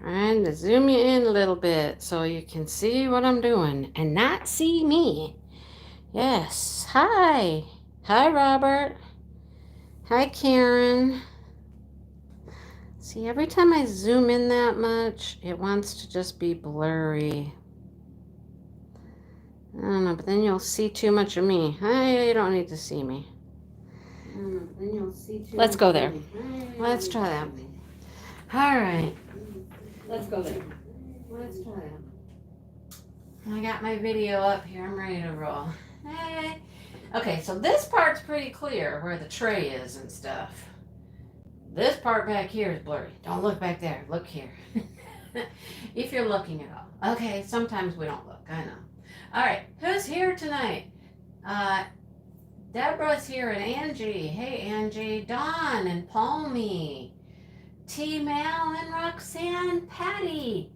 Trying to zoom you in a little bit so you can see what I'm doing and not see me. Yes. Hi. Hi, Robert. Hi, Karen. See, every time I zoom in that much, it wants to just be blurry. I don't know, but then you'll see too much of me. You don't need to see me. Then you'll see too Let's go there. Let's try that. All right. Let's go there. Let's try that. I got my video up here. I'm ready to roll. Hey. Okay, so this part's pretty clear where the tray is and stuff. This part back here is blurry. Don't look back there. Look here. If you're looking at all. Okay, sometimes we don't look. I know. All right, who's here tonight? Deborah's here and Angie. Hey, Angie. Dawn and Palmy. T-Mal and Roxanne. Patty.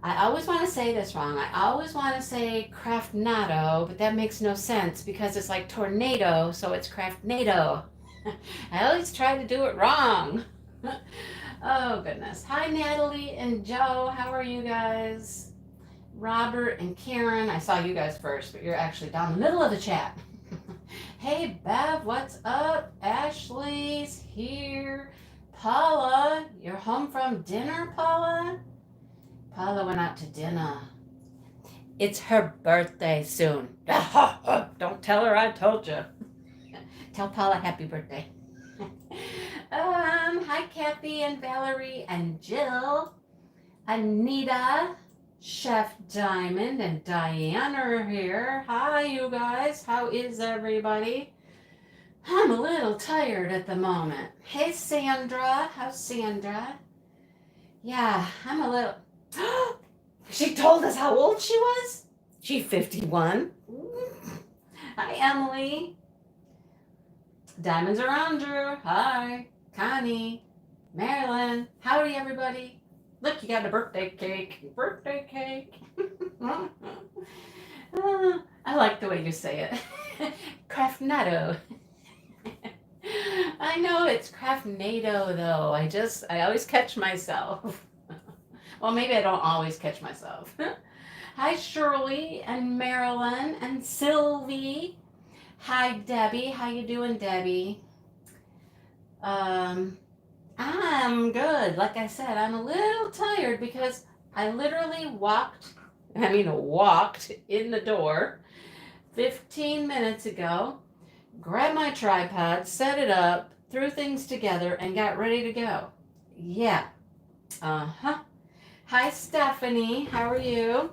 I always want to say this wrong. I always want to say Craftnado, but that makes no sense because it's like tornado, so it's Craftnado. I always try to do it wrong. Oh, goodness. Hi, Natalie and Joe. How are you guys? Robert and Karen. I saw you guys first, but you're actually down the middle of the chat. Hey, Bev, what's up? Ashley's here. Paula, you're home from dinner, Paula? Paula went out to dinner. It's her birthday soon. Don't tell her I told you. Tell Paula happy birthday. Hi, Kathy and Valerie and Jill. Anita, Chef Diamond, and Diane are here. Hi, you guys. How is everybody? I'm a little tired at the moment. Hey, Sandra. How's Sandra? Yeah, I'm a little... She told us how old she was? She's 51. Hi, Emily. Diamonds around Drew. Hi. Connie. Marilyn. Howdy, everybody. Look, you got a birthday cake. Birthday cake. I like the way you say it. Craftnado. I know it's Craftnado, though. I always catch myself. Well, maybe I don't always catch myself. Hi, Shirley and Marilyn and Sylvie. Hi, Debbie. How you doing, Debbie? I'm good. Like I said, I'm a little tired because I literally walked in the door 15 minutes ago, grabbed my tripod, set it up, threw things together, and got ready to go. Yeah. Uh-huh. Hi, Stephanie. How are you?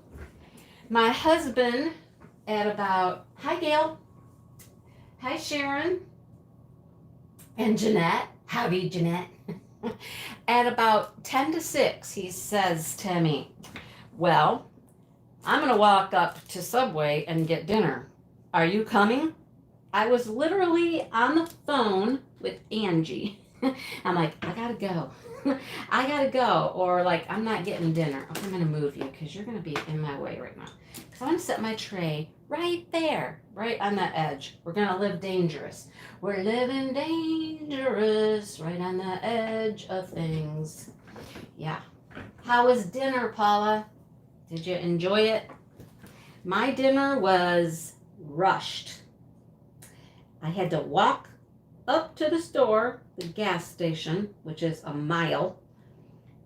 My husband hi, Gail. Hi, Sharon. And Jeanette. Howdy, Jeanette. At about 10 to 6, he says to me, well, I'm going to walk up to Subway and get dinner. Are you coming? I was literally on the phone with Angie. I'm like, I got to go. I got to go. Or like, I'm not getting dinner. Okay, I'm going to move you because you're going to be in my way right now. Because I want to set my tray right there, right on that edge. We're going to live dangerous. We're living dangerous right on the edge of things. Yeah. How was dinner, Paula? Did you enjoy it? My dinner was rushed. I had to walk up to the store, the gas station, which is a mile.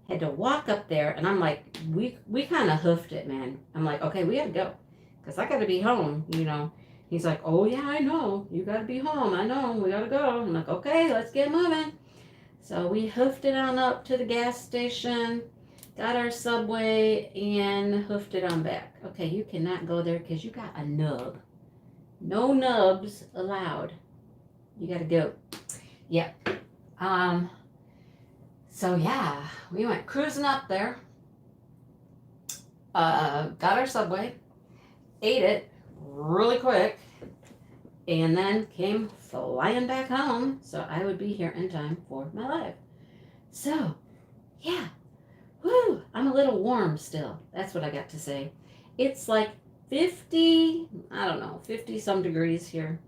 Had to walk up there, and I'm like, we kind of hoofed it, man. I'm like, okay, we gotta go, because I gotta be home, you know. He's like, oh yeah, I know, you gotta be home, I know, we gotta go. I'm like, okay, let's get moving. So we hoofed it on up to the gas station, got our Subway, and hoofed it on back. Okay, you cannot go there because you got a nub. No nubs allowed. You gotta go. Yep. So yeah, we went cruising up there. Got our Subway, ate it really quick, and then came flying back home so I would be here in time for my live. So, yeah. Woo! I'm a little warm still. That's what I got to say. It's like 50 some degrees here.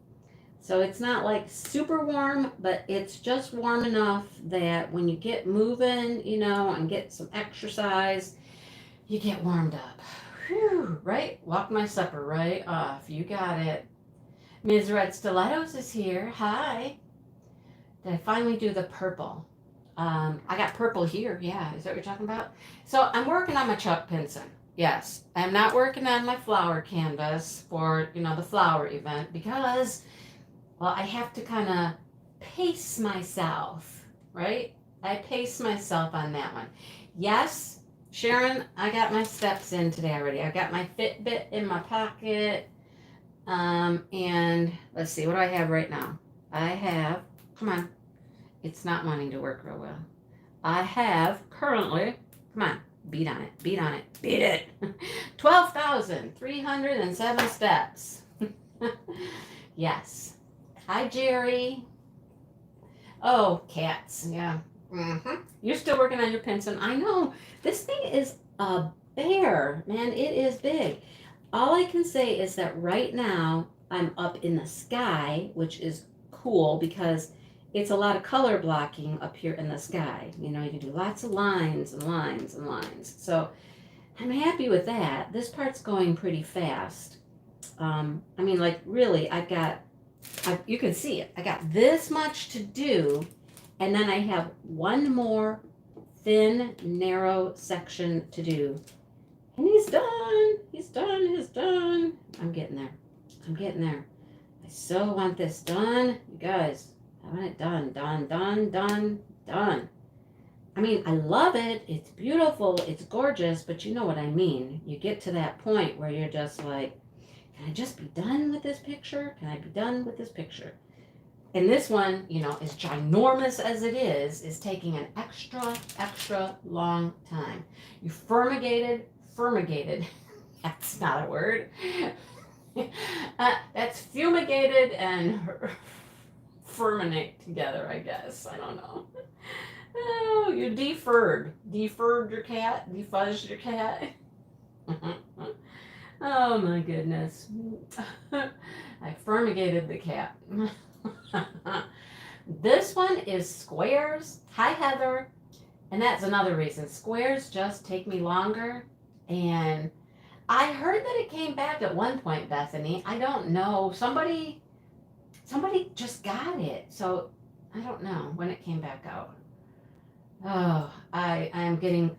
So it's not like super warm, but it's just warm enough that when you get moving, and get some exercise, you get warmed up. Whew, right? Walk my supper right off. You got it. Ms. Red Stilettos is here. Hi. Did I finally do the purple? I got purple here. Yeah, is that what you're talking about? So I'm working on my Chuck Pinson. Yes, I'm not working on my flower canvas for, the flower event because, well, I have to kind of pace myself, right? I pace myself on that one. Yes, Sharon, I got my steps in today already. I got my Fitbit in my pocket. And let's see, what do I have right now? I have, come on, it's not wanting to work real well. I have currently, come on, beat on it, beat on it, beat it. 12,307 steps. Yes. Hi, Jerry. Oh, cats, yeah. You're still working on your Pinson. I know. This thing is a bear, man. It is big. All I can say is that right now I'm up in the sky, which is cool because it's a lot of color blocking up here in the sky. You can do lots of lines and lines and lines. So I'm happy with that. This part's going pretty fast. Like really, you can see it. I got this much to do, and then I have one more thin, narrow section to do. And he's done. He's done. He's done. I'm getting there. I'm getting there. I so want this done. You guys, I want it done. Done, done, done, done. I love it. It's beautiful. It's gorgeous. But you know what I mean. You get to that point where you're just like, can I just be done with this picture? Can I be done with this picture? And this one, as ginormous as it is taking an extra long time. You fumigated. That's not a word. That's fumigated and ferminate together, I guess. I don't know. Oh, you deferred your cat, defuzzed your cat. Oh my goodness. I fumigated the cat. This one is squares. Hi, Heather. And that's another reason. Squares just take me longer. And I heard that it came back at one point, Bethany. I don't know. Somebody just got it. So I don't know when it came back out. Oh, I'm getting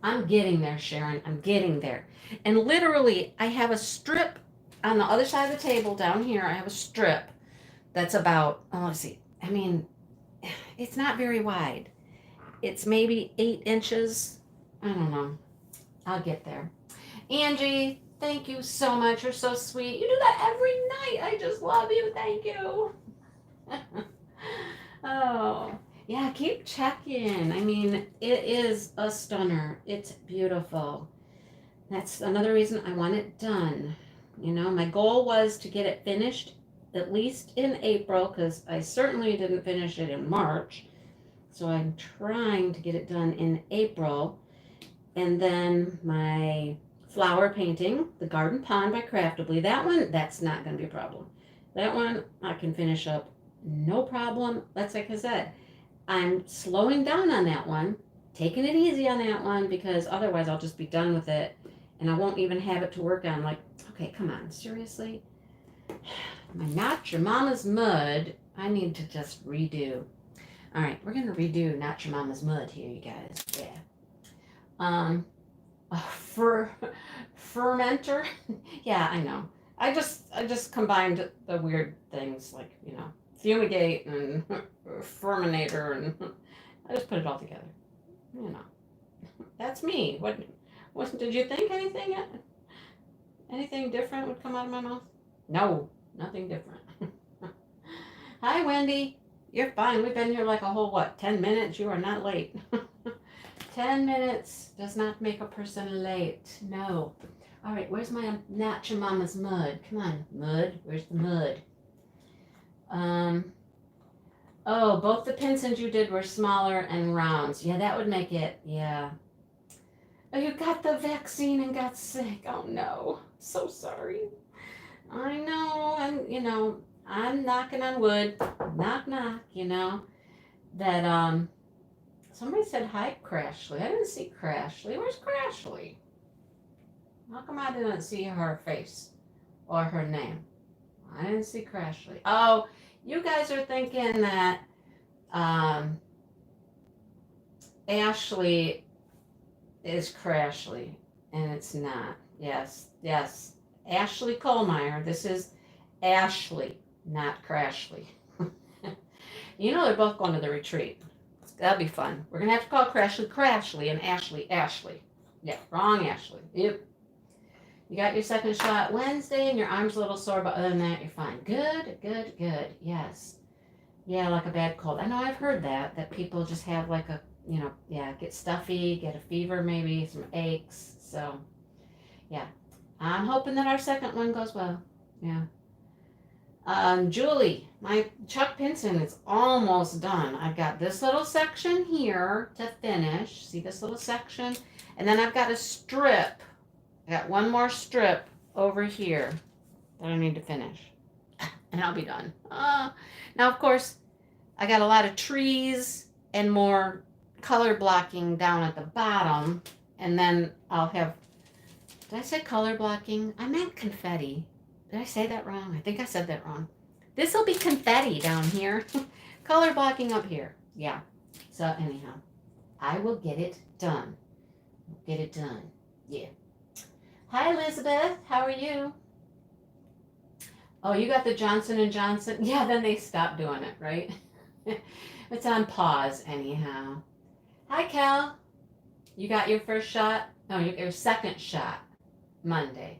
there, Sharon. I'm getting there. And literally, I have a strip on the other side of the table down here. I have a strip that's about, let's see. It's not very wide. It's maybe 8 inches. I don't know. I'll get there. Angie, thank you so much. You're so sweet. You do that every night. I just love you. Thank you. Oh, yeah, keep checking. It is a stunner. It's beautiful. That's another reason I want it done. My goal was to get it finished at least in April because I certainly didn't finish it in March. So I'm trying to get it done in April. And then my flower painting, the Garden Pond by Craftably, that one, that's not going to be a problem. That one I can finish up no problem. That's like I said, I'm slowing down on that one, taking it easy on that one because otherwise I'll just be done with it and I won't even have it to work on. Like, okay, come on, seriously? My Not Your Mama's Mud, I need to just redo. All right, we're going to redo Not Your Mama's Mud here, you guys. Yeah. Fermenter. Yeah, I know. I just combined the weird things like, fumigate and ferminator, and I just put it all together. That's me. What did you think anything different would come out of my mouth? No, nothing different. Hi, Wendy. You're fine. We've been here like a whole 10 minutes. You are not late. 10 minutes does not make a person late. No. All right, where's my Not Your Mama's Mud? Come on, mud. Where's the mud? Oh, both the Pinsons you did were smaller and rounds. Yeah, that would make it, yeah. Oh, you got the vaccine and got sick. Oh, no. So sorry. I know, and, I'm knocking on wood, knock knock, that somebody said hi, Crashly. I didn't see Crashly. Where's Crashly? How come I didn't see her face or her name? I didn't see Crashly. Oh, you guys are thinking that Ashley is Crashly, and it's not. Yes, yes. Ashley Kohlmeyer. This is Ashley, not Crashly. They're both going to the retreat. That'll be fun. We're going to have to call Crashly Crashly and Ashley Ashley. Yeah, wrong Ashley. Yep. You got your second shot Wednesday and your arm's a little sore, but other than that, you're fine. Good, good, good. Yes. Yeah, like a bad cold. I know I've heard that people just have like a, get stuffy, get a fever maybe, some aches. So, yeah. I'm hoping that our second one goes well. Yeah. Julie, my Chuck Pinson is almost done. I've got this little section here to finish. See this little section? And then I've got a strip. I got one more strip over here that I need to finish. And I'll be done. Now, of course, I got a lot of trees and more color blocking down at the bottom. And then I'll have, did I say color blocking? I meant confetti. Did I say that wrong? I think I said that wrong. This will be confetti down here. Color blocking up here. Yeah. So anyhow, I will get it done. Get it done. Yeah. Hi, Elizabeth. How are you? Oh, you got the Johnson & Johnson? Yeah, then they stopped doing it, right? It's on pause anyhow. Hi, Cal. You got your first shot? No, your second shot Monday.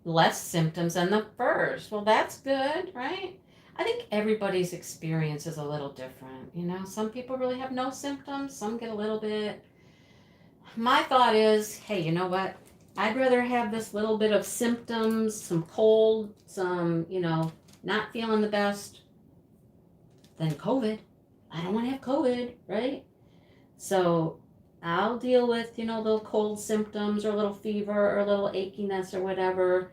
Less symptoms than the first. Well, that's good, right? I think everybody's experience is a little different. Some people really have no symptoms. Some get a little bit. My thought is, hey, you know what? I'd rather have this little bit of symptoms, some cold, some, not feeling the best than COVID. I don't want to have COVID, right? So I'll deal with, little cold symptoms or a little fever or a little achiness or whatever,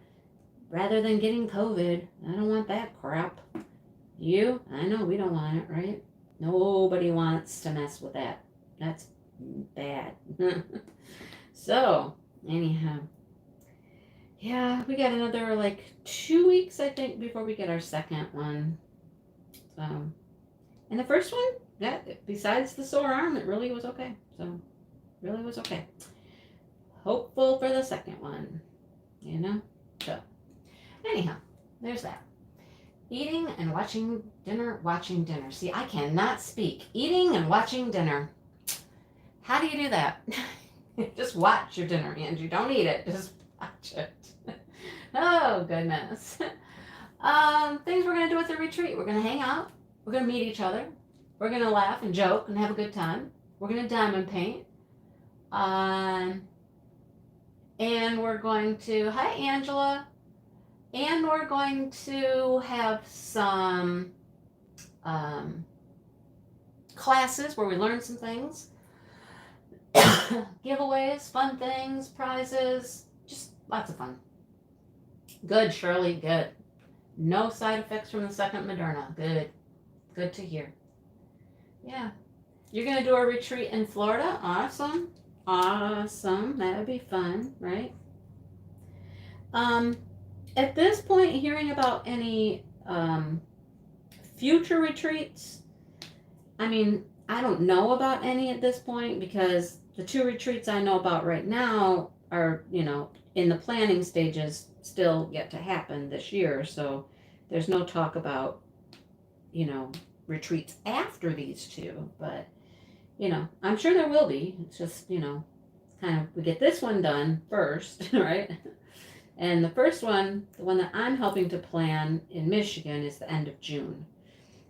rather than getting COVID. I don't want that crap. You? I know we don't want it, right? Nobody wants to mess with that. That's bad. So, anyhow. Yeah, we got another 2 weeks, I think, before we get our second one. So, and the first one, besides the sore arm, it really was okay. So, really was okay. Hopeful for the second one, So, anyhow, there's that. Eating and watching dinner. See, I cannot speak. Eating and watching dinner. How do you do that? Just watch your dinner, Angie. Don't eat it. Just watch it. Oh, goodness. Things we're going to do at the retreat. We're going to hang out. We're going to meet each other. We're going to laugh and joke and have a good time. We're going to diamond paint. And we're going to, hi, Angela. And we're going to have some classes where we learn some things. Giveaways, fun things, prizes, just lots of fun. Good, Shirley, good. No side effects from the second Moderna. Good. Good to hear. Yeah. You're going to do a retreat in Florida? Awesome. Awesome. That would be fun, right? At this point, hearing about any future retreats, I mean, I don't know about any at this point because the 2 retreats I know about right now are, in the planning stages, still yet to happen this year. So there's no talk about, retreats after these 2. But, I'm sure there will be. It's just, kind of, we get this one done first, right? And the first one, the one that I'm helping to plan in Michigan, is the end of June.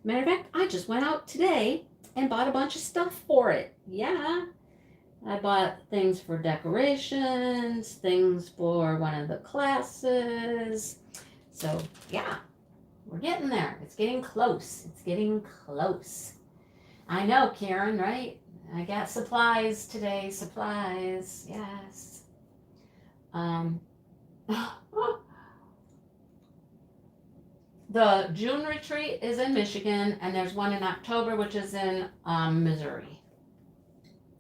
Matter of fact, I just went out today and bought a bunch of stuff for it. Yeah. I bought things for decorations, things for one of the classes. So, yeah, we're getting there. It's getting close. It's getting close. I know, Karen, right? I got supplies today. Supplies. Yes. The June retreat is in Michigan, and there's one in October, which is in Missouri.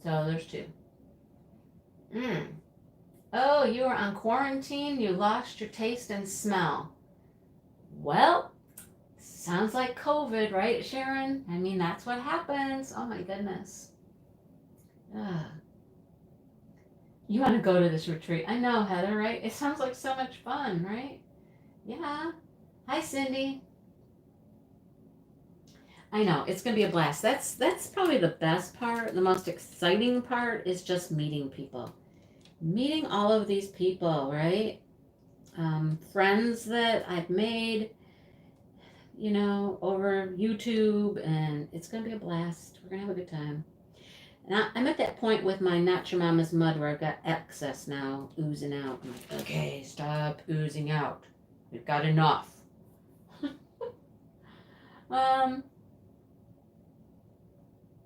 So there's two. Oh, you were on quarantine. You lost your taste and smell. Well, sounds like COVID, right, Sharon? I mean, that's what happens. Oh my goodness. Ugh. You want to go to this retreat? I know, Heather, right? It sounds like so much fun, right? Yeah. Hi, Cindy. I know it's gonna be a blast. That's probably the best part. The most exciting part is just meeting people, meeting all of these people, right? Friends that I've made, over YouTube, and it's gonna be a blast. We're gonna have a good time. And I'm at that point with my Not Your Mama's Mud where I've got excess now oozing out. I'm like, okay, stop oozing out. We've got enough.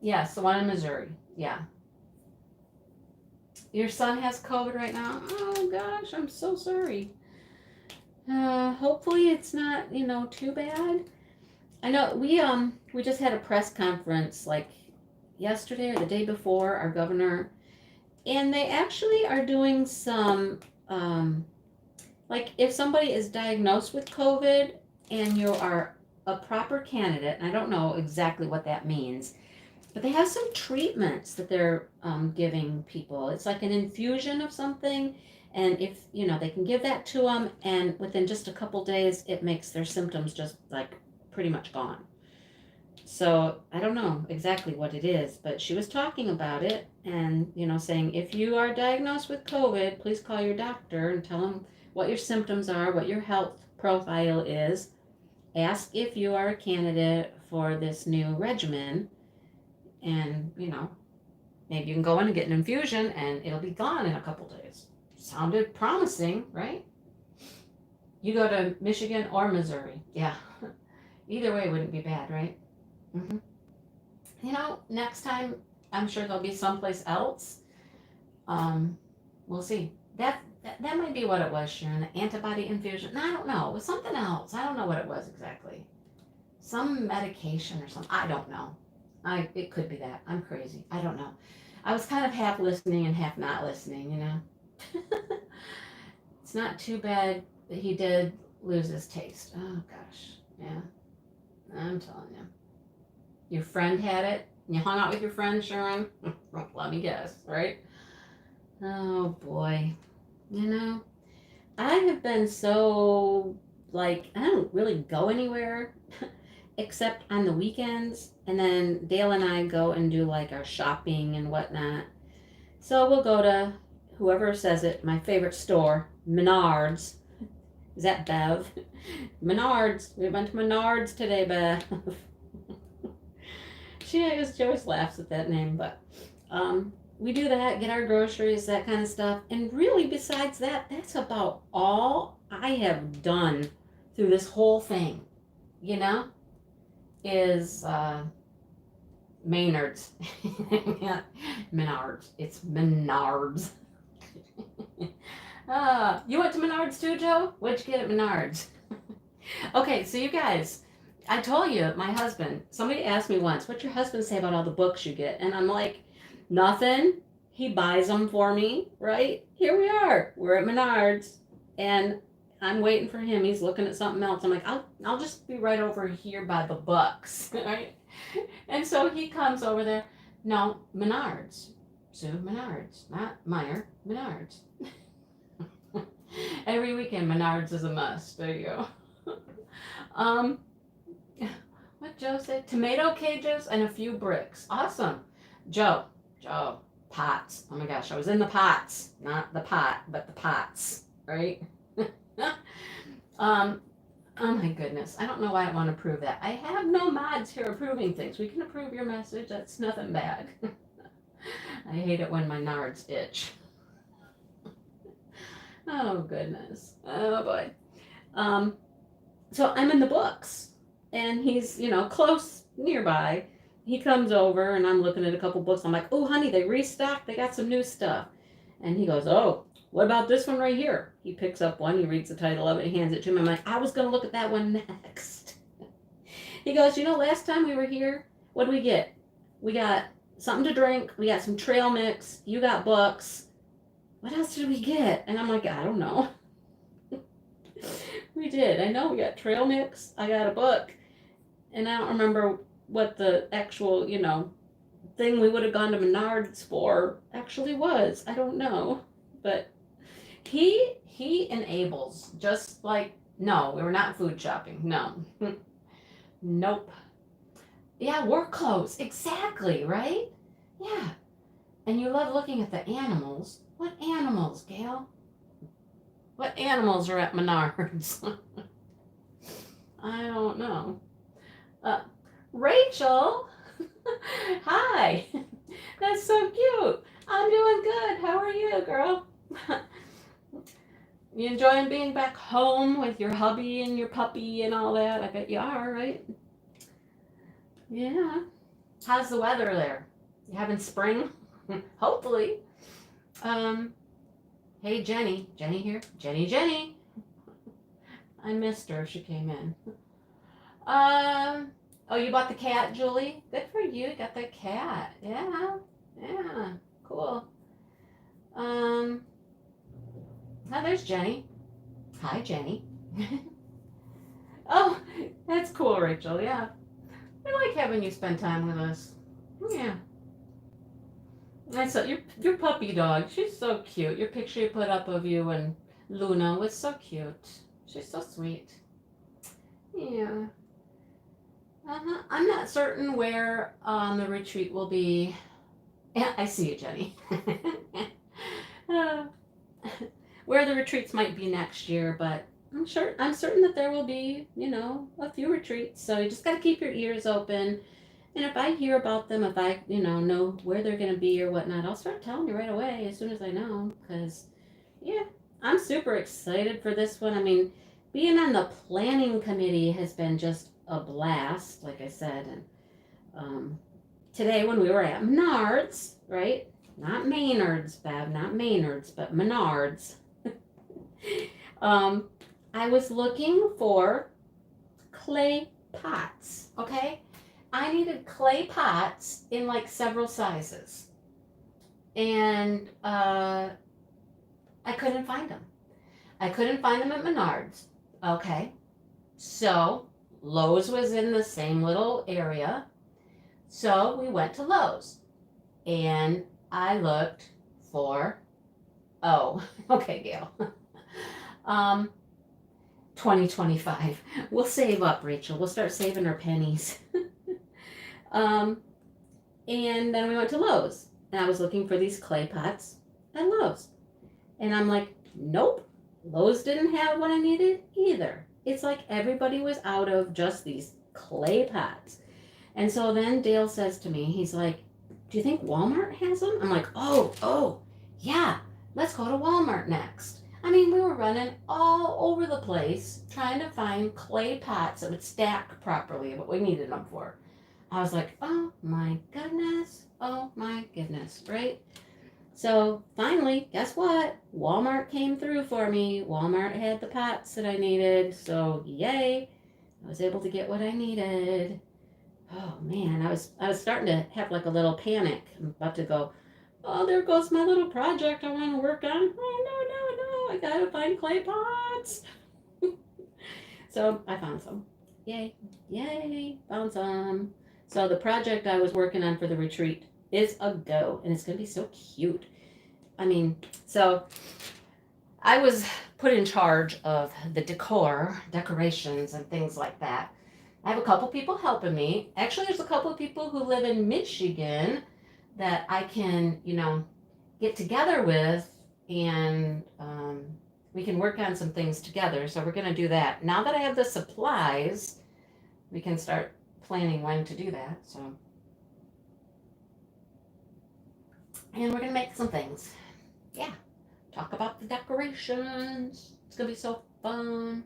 Yes, the one in Missouri. Yeah. Your son has COVID right now? Oh gosh, I'm so sorry. Hopefully it's not, too bad. I know we just had a press conference like yesterday or the day before, our governor, and they actually are doing some like if somebody is diagnosed with COVID and you are a proper candidate, and I don't know exactly what that means, but they have some treatments that they're giving people. It's like an infusion of something, and if they can give that to them, and within just a couple days, it makes their symptoms just like pretty much gone. So I don't know exactly what it is, but she was talking about it, and saying if you are diagnosed with COVID, please call your doctor and tell them what your symptoms are, what your health profile is. Ask if you are a candidate for this new regimen. And maybe you can go in and get an infusion and it'll be gone in a couple days. Sounded promising, right? You go to Michigan or Missouri. Yeah. Either way wouldn't be bad, right? Mm-hmm. Next time I'm sure there'll be someplace else. We'll see. That might be what it was, Sharon. The antibody infusion. No, I don't know. It was something else. I don't know what it was exactly. Some medication or something. I don't know. It could be that. I'm crazy. I don't know. I was kind of half listening and half not listening, It's not too bad that he did lose his taste. Oh gosh. Yeah. I'm telling you. Your friend had it? You hung out with your friend, Sharon? Let me guess, right? Oh boy. I have been so I don't really go anywhere except on the weekends, and then Dale and I go and do like our shopping and whatnot. So we'll go to whoever says it, my favorite store, Menards. Is that Bev? Menards. We went to Menards today, Bev. She always laughs at that name, but we do that, get our groceries, that kind of stuff. And really, besides that, that's about all I have done through this whole thing, is Maynard's. Menards. It's Menards. You went to Menards too, Joe? What'd you get at Menards? Okay, so you guys, I told you, my husband, somebody asked me once, what's your husband say about all the books you get? And I'm like, nothing. He buys them for me, right? Here we are. We're at Menards, and I'm waiting for him. He's looking at something else. I'm like, I'll just be right over here by the books, right? And so he comes over there. No, Menards. Sue, Menards. Not Meyer, Menards. Every weekend, Menards is a must. There you go. What Joe said? Tomato cages and a few bricks. Awesome. Joe, pots. Oh my gosh, I was in the pots. Not the pot, but the pots, right? Oh my goodness. I don't know why I want to prove that. I have no mods here approving things. We can approve your message. That's nothing bad. I hate it when my nards itch. Oh goodness. Oh boy. So I'm in the books, and he's, close nearby. He comes over, and I'm looking at a couple books. I'm like, oh, honey, they restocked. They got some new stuff. And he goes, oh, what about this one right here? He picks up one. He reads the title of it. He hands it to me. I'm like, I was going to look at that one next. He goes, you know, last time we were here, what did we get? We got something to drink. We got some trail mix. You got books. What else did we get? And I'm like, I don't know. We did. I know we got trail mix. I got a book. And I don't remember what the actual, thing we would have gone to Menards for actually was. I don't know. But he enables, just like, no, we were not food shopping. No. Nope. Yeah, work clothes. Exactly, right? Yeah. And you love looking at the animals. What animals, Gail? What animals are at Menards? I don't know. Uh, Rachel! Hi! That's so cute. I'm doing good. How are you, girl? You enjoying being back home with your hubby and your puppy and all that? I bet you are, right? Yeah. How's the weather there? You having spring? Hopefully. Hey, Jenny. Jenny here? Jenny. I missed her. She came in. Oh, you bought the cat, Julie? Good for you. Got the cat. Yeah. Cool. Oh, there's Jenny. Hi, Jenny. Oh, that's cool, Rachel. Yeah. I like having you spend time with us. Yeah. I saw your puppy dog. She's so cute. Your picture you put up of you and Luna was so cute. She's so sweet. Yeah. I'm not certain where the retreat will be. Yeah, I see you, Jenny. uh, where the retreats might be next year, but I'm certain that there will be, a few retreats. So you just got to keep your ears open. And if I hear about them, if I, know where they're going to be or whatnot, I'll start telling you right away as soon as I know. Because, yeah, I'm super excited for this one. I mean, being on the planning committee has been just a blast, like I said. And today when we were at Menards, right? Not Maynard's, Bev, not Maynard's, but Menards. I was looking for clay pots, okay? I needed clay pots in like several sizes. And I couldn't find them. I couldn't find them at Menards. Okay. So Lowe's was in the same little area. So we went to Lowe's. And I looked for, okay, Gail. 2025. We'll save up, Rachel. We'll start saving our pennies. And then we went to Lowe's, and I was looking for these clay pots at Lowe's. And I'm like, nope, Lowe's didn't have what I needed either. It's like everybody was out of just these clay pots. And so then Dale says to me, he's like, do you think Walmart has them? I'm like, oh, yeah, let's go to Walmart next. I mean, we were running all over the place trying to find clay pots that would stack properly, what we needed them for. I was like, oh my goodness, right? So finally, guess what? Walmart came through for me. Walmart had the pots that I needed, so yay, I was able to get what I needed. Oh man, I was starting to have like a little panic. I'm about to go, oh, there goes my little project I want to work on. Oh, no, I gotta find clay pots. So I found some. Yay, found some. So the project I was working on for the retreat is a go, and it's going to be so cute. I mean, so I was put in charge of the decorations, and things like that. I have a couple people helping me. Actually, there's a couple of people who live in Michigan that I can, get together with, and we can work on some things together. So we're going to do that. Now that I have the supplies, we can start planning when to do that. So, and we're gonna make some things. Yeah, talk about the decorations. It's gonna be so fun.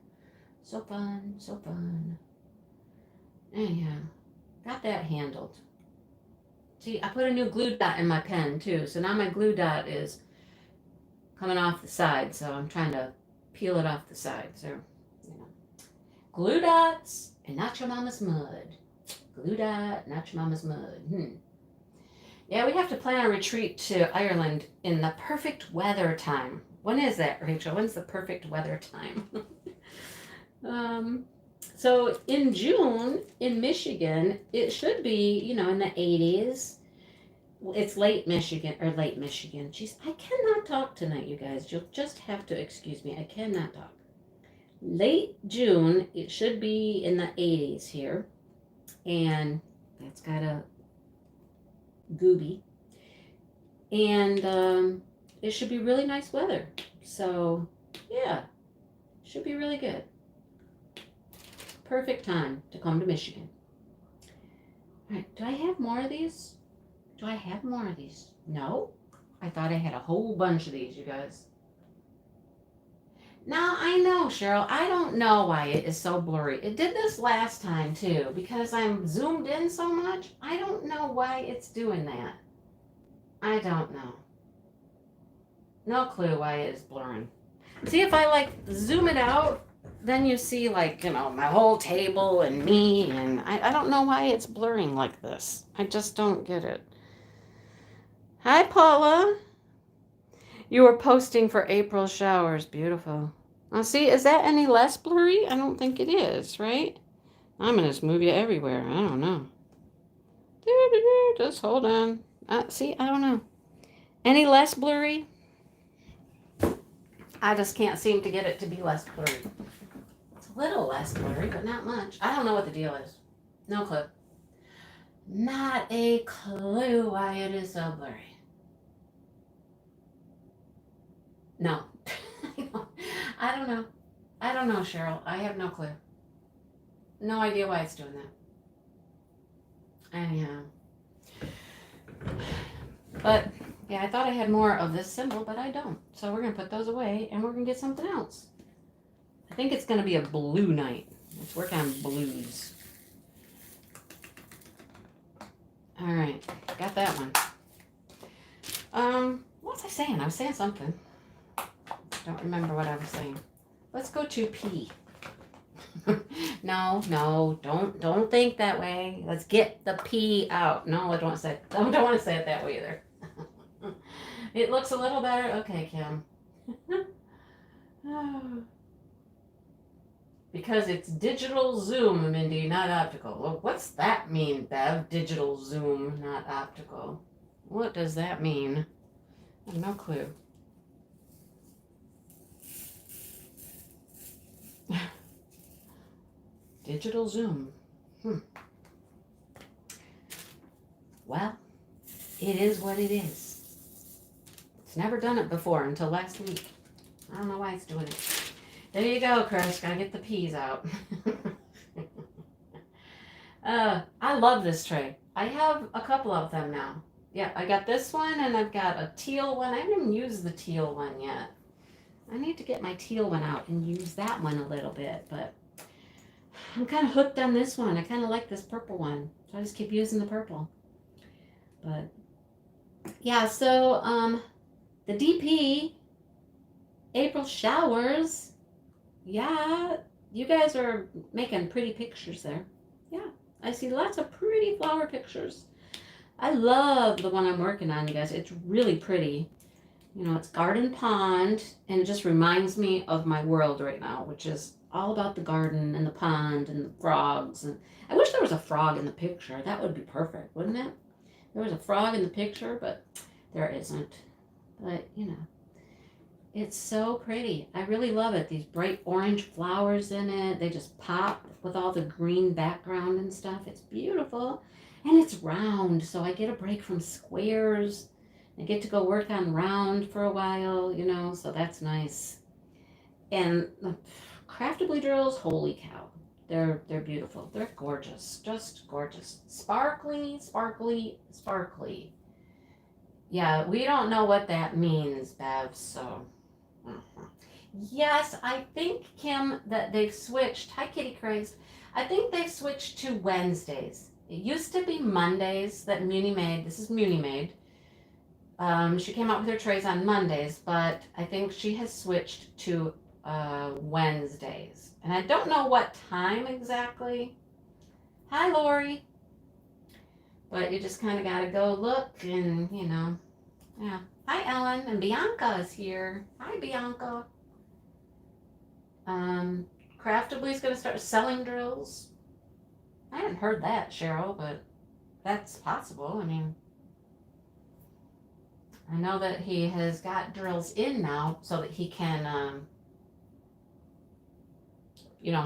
Anyhow, got that handled. See, I put a new glue dot in my pen too, so now my glue dot is coming off the side, so I'm trying to peel it off the side. So, Glue dots and not your mama's mud. Glue dot, not your mama's mud. Yeah, we have to plan a retreat to Ireland in the perfect weather time. When is that, Rachel? When's the perfect weather time? So in June in Michigan, it should be, in the 80s. It's late Michigan. Jeez, I cannot talk tonight, you guys. You'll just have to excuse me. I cannot talk. Late June, it should be in the 80s here. And that's got a gooby. And it should be really nice weather. So, yeah, should be really good. Perfect time to come to Michigan. All right, do I have more of these? No? I thought I had a whole bunch of these, you guys. Now, I know, Cheryl, I don't know why it is so blurry. It did this last time, too, because I'm zoomed in so much. I don't know why it's doing that. I don't know. No clue why it is blurring. See, if I, zoom it out, then you see, my whole table and me, and I don't know why it's blurring like this. I just don't get it. Hi, Paula. You were posting for April showers. Beautiful. Now, see, is that any less blurry? I don't think it is, right? I'm going to just move you everywhere. I don't know. Just hold on. See, I don't know. Any less blurry? I just can't seem to get it to be less blurry. It's a little less blurry, but not much. I don't know what the deal is. No clue. Not a clue why it is so blurry. No. I don't know. I don't know, Cheryl. I have no clue. No idea why it's doing that. Anyhow. But, yeah, I thought I had more of this symbol, but I don't. So we're going to put those away, and we're going to get something else. I think it's going to be a blue night. Let's work on blues. All right. Got that one. What was I saying? I was saying something. Don't remember what I was saying. Let's go to P. No, don't think that way. Let's get the P out. No, I don't want to say. Don't want to say it that way either. It looks a little better. Okay, Kim. Because it's digital zoom, Mindy, not optical. Well, what's that mean, Bev? Digital zoom, not optical. What does that mean? I have no clue. Digital zoom. Well, it is what it is. It's never done it before until last week. I don't know why it's doing it. There you go, Chris. Gotta get the peas out. I love this tray. I have a couple of them now. Yeah, I got this one and I've got a teal one. I haven't even used the teal one yet. I need to get my teal one out and use that one a little bit, but I'm kind of hooked on this one. I kind of like this purple one, so I just keep using the purple. But yeah, so the DP April showers. Yeah, you guys are making pretty pictures there. Yeah, I see lots of pretty flower pictures. I love the one I'm working on, you guys. It's really pretty. It's garden pond, and it just reminds me of my world right now, which is all about the garden and the pond and the frogs. And I wish there was a frog in the picture. That would be perfect, wouldn't it? There was a frog in the picture, but there isn't. But, it's so pretty. I really love it. These bright orange flowers in it. They just pop with all the green background and stuff. It's beautiful. And it's round, so I get a break from squares. I get to go work on round for a while, so that's nice. And the craftably drills, holy cow. They're beautiful. They're gorgeous. Just gorgeous. Sparkly, sparkly, sparkly. Yeah, we don't know what that means, Bev, so. Yes, I think, Kim, that they've switched. Hi, Kitty Crazed. I think they've switched to Wednesdays. It used to be Mondays that Muni made. This is Muni made. She came out with her trays on Mondays, but I think she has switched to Wednesdays. And I don't know what time exactly. Hi, Lori. But you just kind of got to go look and, yeah. Hi, Ellen. And Bianca is here. Hi, Bianca. Craftably's going to start selling drills. I hadn't heard that, Cheryl, but that's possible. I mean, I know that he has got drills in now so that he can,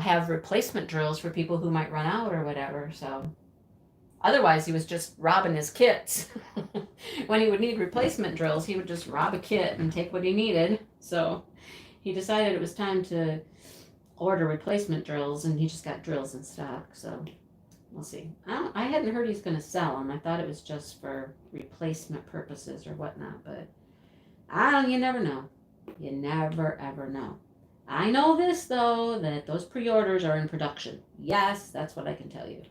have replacement drills for people who might run out or whatever. So otherwise, he was just robbing his kits. When he would need replacement drills, he would just rob a kit and take what he needed. So he decided it was time to order replacement drills, and he just got drills in stock. So we'll see. I hadn't heard he's going to sell them. I thought it was just for replacement purposes or whatnot, but you never know. You never, ever know. I know this, though, that those pre-orders are in production. Yes, that's what I can tell you.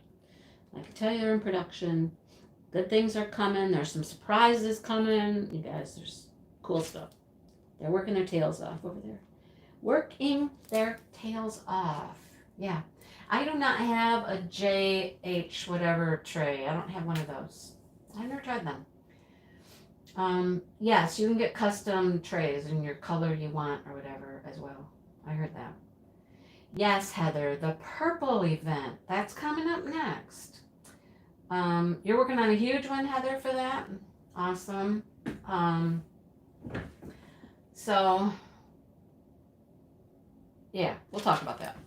I can tell you they're in production. Good things are coming. There's some surprises coming. You guys, there's cool stuff. They're working their tails off over there. Working their tails off. Yeah. I do not have a JH whatever tray. I don't have one of those. I've never tried them. Yes, you can get custom trays in your color you want or whatever as well. I heard that. Yes, Heather, the purple event. That's coming up next. You're working on a huge one, Heather, for that? Awesome. So, yeah, we'll talk about that.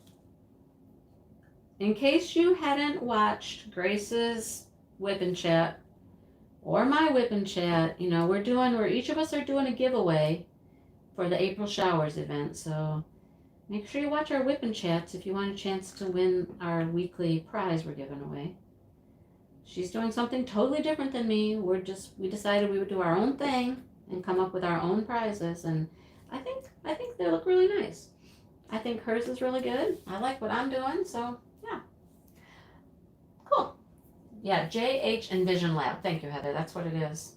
In case you hadn't watched Grace's Whip and Chat or my Whip and Chat, where each of us are doing a giveaway for the April Showers event. So make sure you watch our Whip and Chats if you want a chance to win our weekly prize we're giving away. She's doing something totally different than me. We decided we would do our own thing and come up with our own prizes, and I think they look really nice. I think hers is really good. I like what I'm doing, so yeah. Cool. Yeah, JH Envision Lab. Thank you, Heather. That's what it is.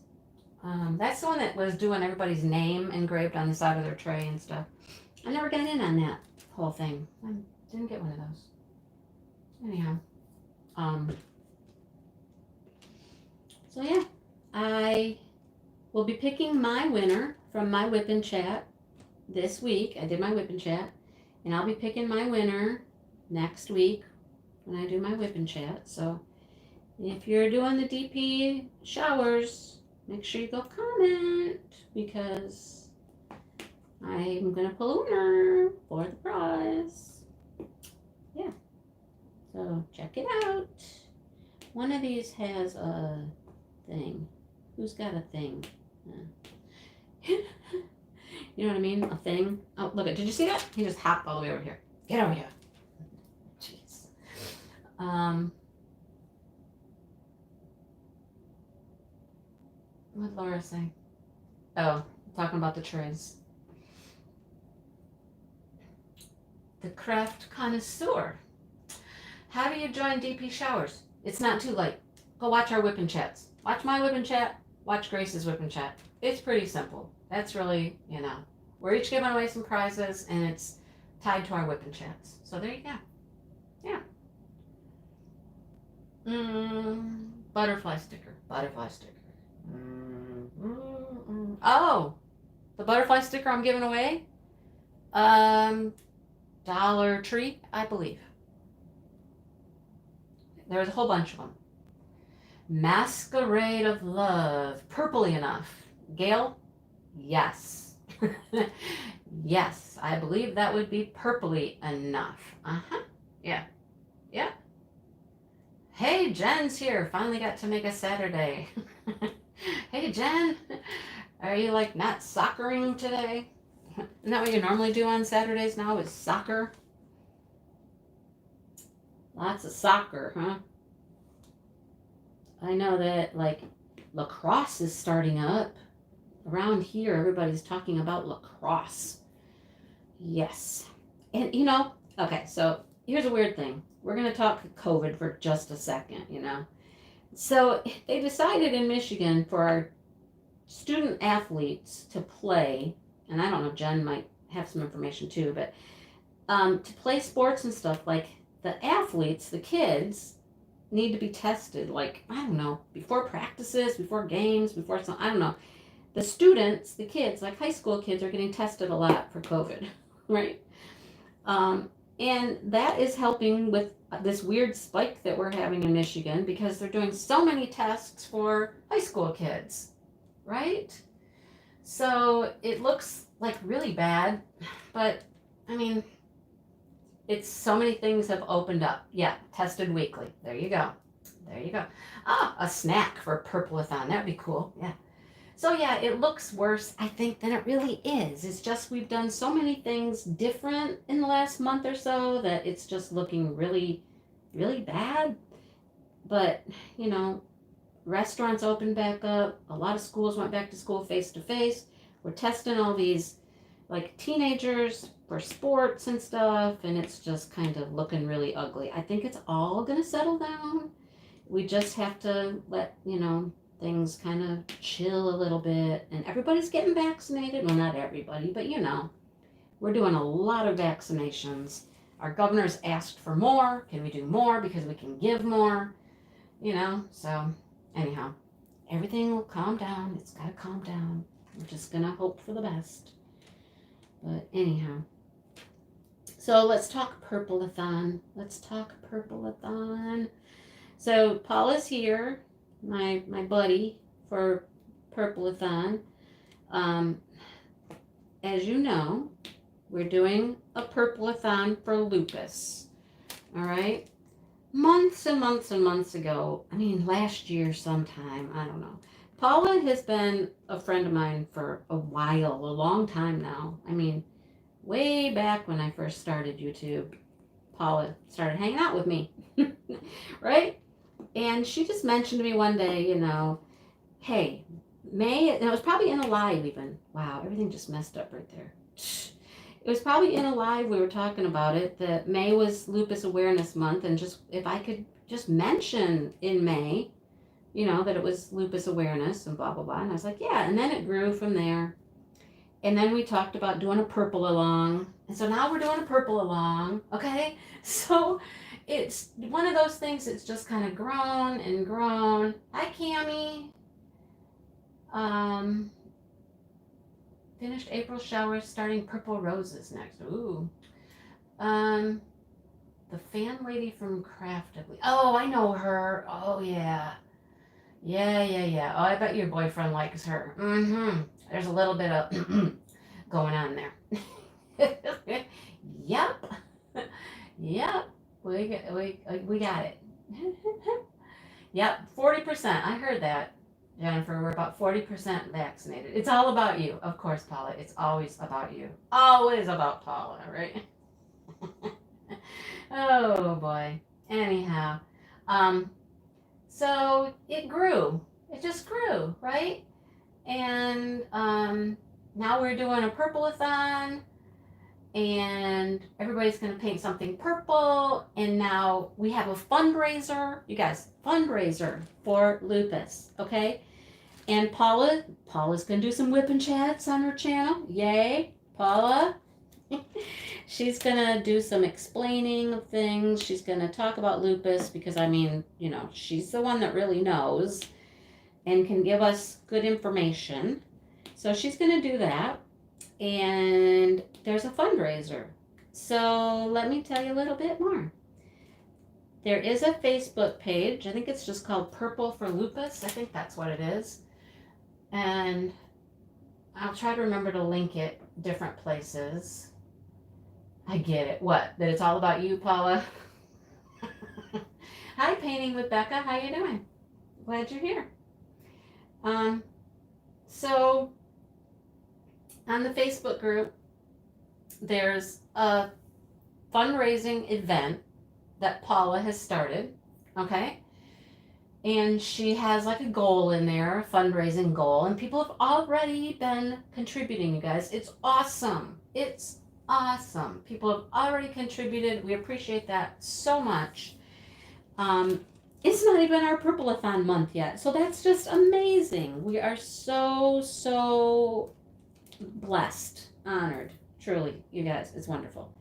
That's the one that was doing everybody's name engraved on the side of their tray and stuff. I never got in on that whole thing. I didn't get one of those. Anyhow. So yeah, I will be picking my winner from my Whip and Chat this week. I did my Whip and Chat, and I'll be picking my winner next week when I do my Whip and Chat. So if you're doing the DP showers, make sure you go comment, because I'm going to pull a winner for the prize. Yeah. So check it out. One of these has a thing. Who's got a thing? You know what I mean? A thing. Oh, look at. Did you see that? He just hopped all the way over here. Get over here. Jeez. What did Laura say? Oh, talking about the trays. The craft connoisseur. How do you join DP Showers? It's not too late. Go watch our Whip and Chats. Watch my Whip and Chat. Watch Grace's Whip and Chat. It's pretty simple. That's really, we're each giving away some prizes, and it's tied to our Whip and Chats. So there you go. Yeah. Butterfly sticker. Butterfly sticker. Oh, the butterfly sticker I'm giving away? Dollar Tree, I believe. There's a whole bunch of them. Masquerade of Love. Purpley enough. Gail? Yes. Yes, I believe that would be purpley enough. Uh-huh. Yeah. Yeah. Hey, Jen's here. Finally got to make a Saturday. Hey, Jen. Are you not soccering today? Isn't that what you normally do on Saturdays now, is soccer? Lots of soccer, huh? I know that lacrosse is starting up. Around here, everybody's talking about lacrosse. Yes. And okay, so here's a weird thing. We're going to talk COVID for just a second, So they decided in Michigan for our student athletes to play, and I don't know, Jen might have some information too, but to play sports and stuff, like the athletes, the kids need to be tested, like, I don't know, before practices, before games, before some, I don't know. The students, the kids, like high school kids, are getting tested a lot for COVID, right? Um, and that is helping with this weird spike that we're having in Michigan because they're doing so many tests for high school kids, right? So it looks like really bad, but I mean, it's so many things have opened up. Yeah, tested weekly. There you go. There you go. Ah, a snack for Purple-a-thon. That'd be cool. Yeah. So yeah, it looks worse, I think, than it really is. It's just we've done so many things different in the last month or so that it's just looking really, really bad. But, you know, restaurants opened back up. A lot of schools went back to school face to face. We're testing all these like teenagers for sports and stuff, and it's just kind of looking really ugly. I think it's all going to settle down. We just have to let, things kind of chill a little bit, and everybody's getting vaccinated. Well, not everybody, but we're doing a lot of vaccinations. Our governor's asked for more. Can we do more because we can give more? So anyhow, everything will calm down. It's got to calm down. We're just going to hope for the best. But anyhow, so let's talk Purple-a-thon. So Paula's here, my buddy for Purple-a-thon. As you know, we're doing a Purple-a-thon for lupus. All right? Months and months and months ago, last year sometime, I don't know. Paula has been a friend of mine for a while, a long time now. Way back when I first started YouTube, Paula started hanging out with me, right? And she just mentioned to me one day, hey, May, and it was probably in a live even. Wow, everything just messed up right there. It was probably in a live we were talking about it, that May was Lupus Awareness Month, and just if I could just mention in May, that it was lupus awareness and blah, blah, blah. And I was like, yeah. And then it grew from there. And then we talked about doing a purple-along. And so now we're doing a purple-along, okay? So it's one of those things that's just kind of grown and grown. Hi, Cammie. Finished April showers, starting purple roses next. Ooh. The fan lady from Krafts. Oh, I know her. Oh, yeah. Yeah. Oh, I bet your boyfriend likes her. Mm-hmm. There's a little bit of going on there. Yep. We got it. Yep, 40%. I heard that, Jennifer. We're about 40% vaccinated. It's all about you, of course, Paula. It's always about you. Always about Paula, right? Oh boy. Anyhow, so it grew. It just grew, right? And now we're doing a Purple-a-thon, and everybody's going to paint something purple. And now we have a fundraiser, you guys, fundraiser for lupus, okay? And Paula's going to do some whip and chats on her channel. Yay, Paula. She's going to do some explaining of things. She's going to talk about lupus because, she's the one that really knows and can give us good information. So she's going to do that. And there's a fundraiser. So let me tell you a little bit more. There is a Facebook page. I think it's just called Purple for Lupus. I think that's what it is. And I'll try to remember to link it different places. I get it. What? That it's all about you, Paula? Hi, Painting with Becca. How you doing? Glad you're here. So on the Facebook group, there's a fundraising event that Paula has started, okay? And she has like a goal in there, a fundraising goal, and people have already been contributing, you guys. It's awesome. It's awesome. People have already contributed. We appreciate that so much. It's not even our Purple-a-thon month yet, so that's just amazing. We are so blessed, honored, Truly, you guys, it's wonderful.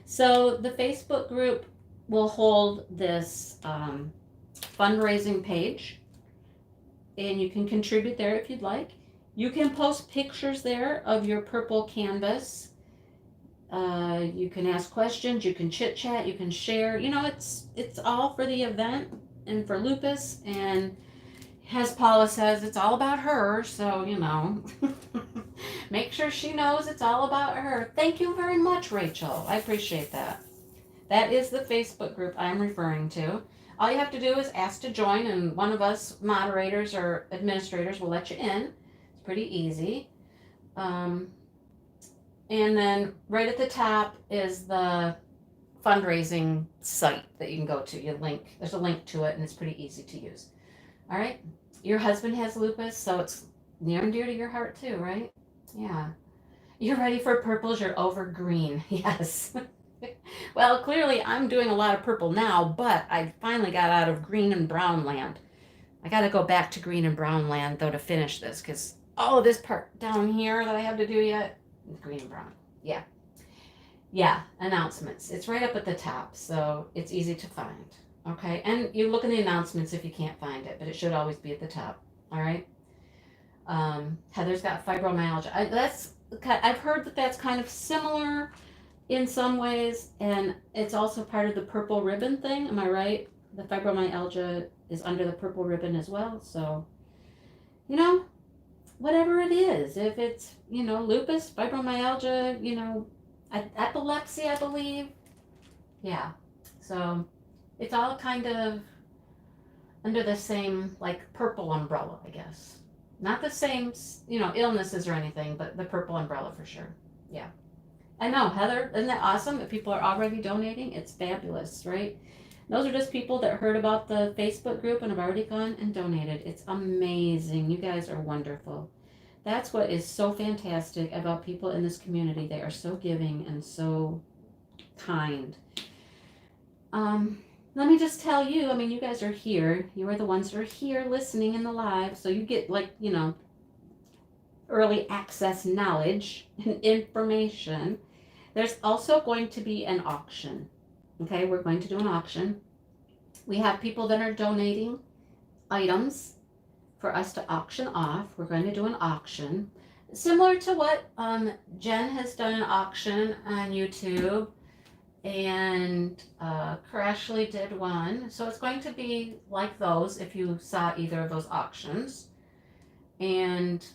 So the Facebook group will hold this fundraising page, and you can contribute there if you'd like. You can post pictures there of your purple canvas. You can ask questions, you can chit chat, you can share. You know, it's all for the event and for Lupus. And as Paula says, it's all about her. So, you know, make sure she knows it's all about her. Thank you very much, Rachel. I appreciate that. That is the Facebook group I'm referring to. All you have to do is ask to join, and one of us moderators or administrators will let you in. It's pretty easy. And then right at the top is the fundraising site that you can go to. There's a link to it, and it's pretty easy to use. All right. Your husband has lupus, so it's near and dear to your heart too, right? Yeah. You're ready for purples, you're over green. Yes. Well, clearly I'm doing a lot of purple now, but I finally got out of green and brown land. I got to go back to green and brown land, though, to finish this, because all of this part down here that I have to do yet, green and brown. Yeah. Yeah, announcements. It's right up at the top, so it's easy to find. Okay, and you look in the announcements if you can't find it, but it should always be at the top. All right. Heather's got fibromyalgia. I've heard that that's kind of similar in some ways, and it's also part of the purple ribbon thing. Am I right? The fibromyalgia is under the purple ribbon as well. So, you know, whatever it is, if it's, you know, lupus, fibromyalgia, you know, epilepsy, I believe. Yeah. So it's all kind of under the same, like, purple umbrella, I guess. Not the same, you know, illnesses or anything, but the purple umbrella for sure. Yeah. I know, Heather, isn't that awesome that people are already donating? It's fabulous, right? Those are just people that heard about the Facebook group and have already gone and donated. It's amazing. You guys are wonderful. That's what is so fantastic about people in this community. They are so giving and so kind. Let me just tell you, I mean, you guys are here. You are the ones that are here listening in the live. So you get, like, you know, early access knowledge and information. There's also going to be an auction. Okay, we're going to do an auction. We have people that are donating items for us to auction off. We're going to do an auction similar to what Jen has done, an auction on YouTube, and Crashly did one. So it's going to be like those if you saw either of those auctions. And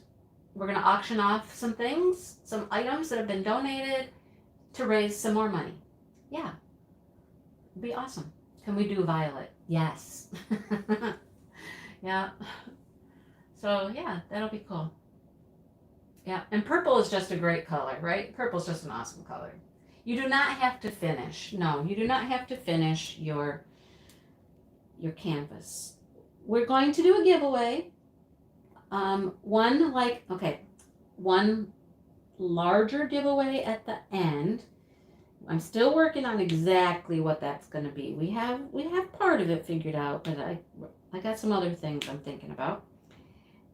we're going to auction off some things, some items that have been donated to raise some more money. Yeah. It'd be awesome. Can we do violet? Yes. Yeah. So, yeah, that'll be cool. Yeah. And purple is just a great color, right? Purple's just an awesome color. You do not have to finish. No, you do not have to finish your canvas. We're going to do a giveaway. One larger giveaway at the end. I'm still working on exactly what that's going to be. We have part of it figured out, but I got some other things I'm thinking about.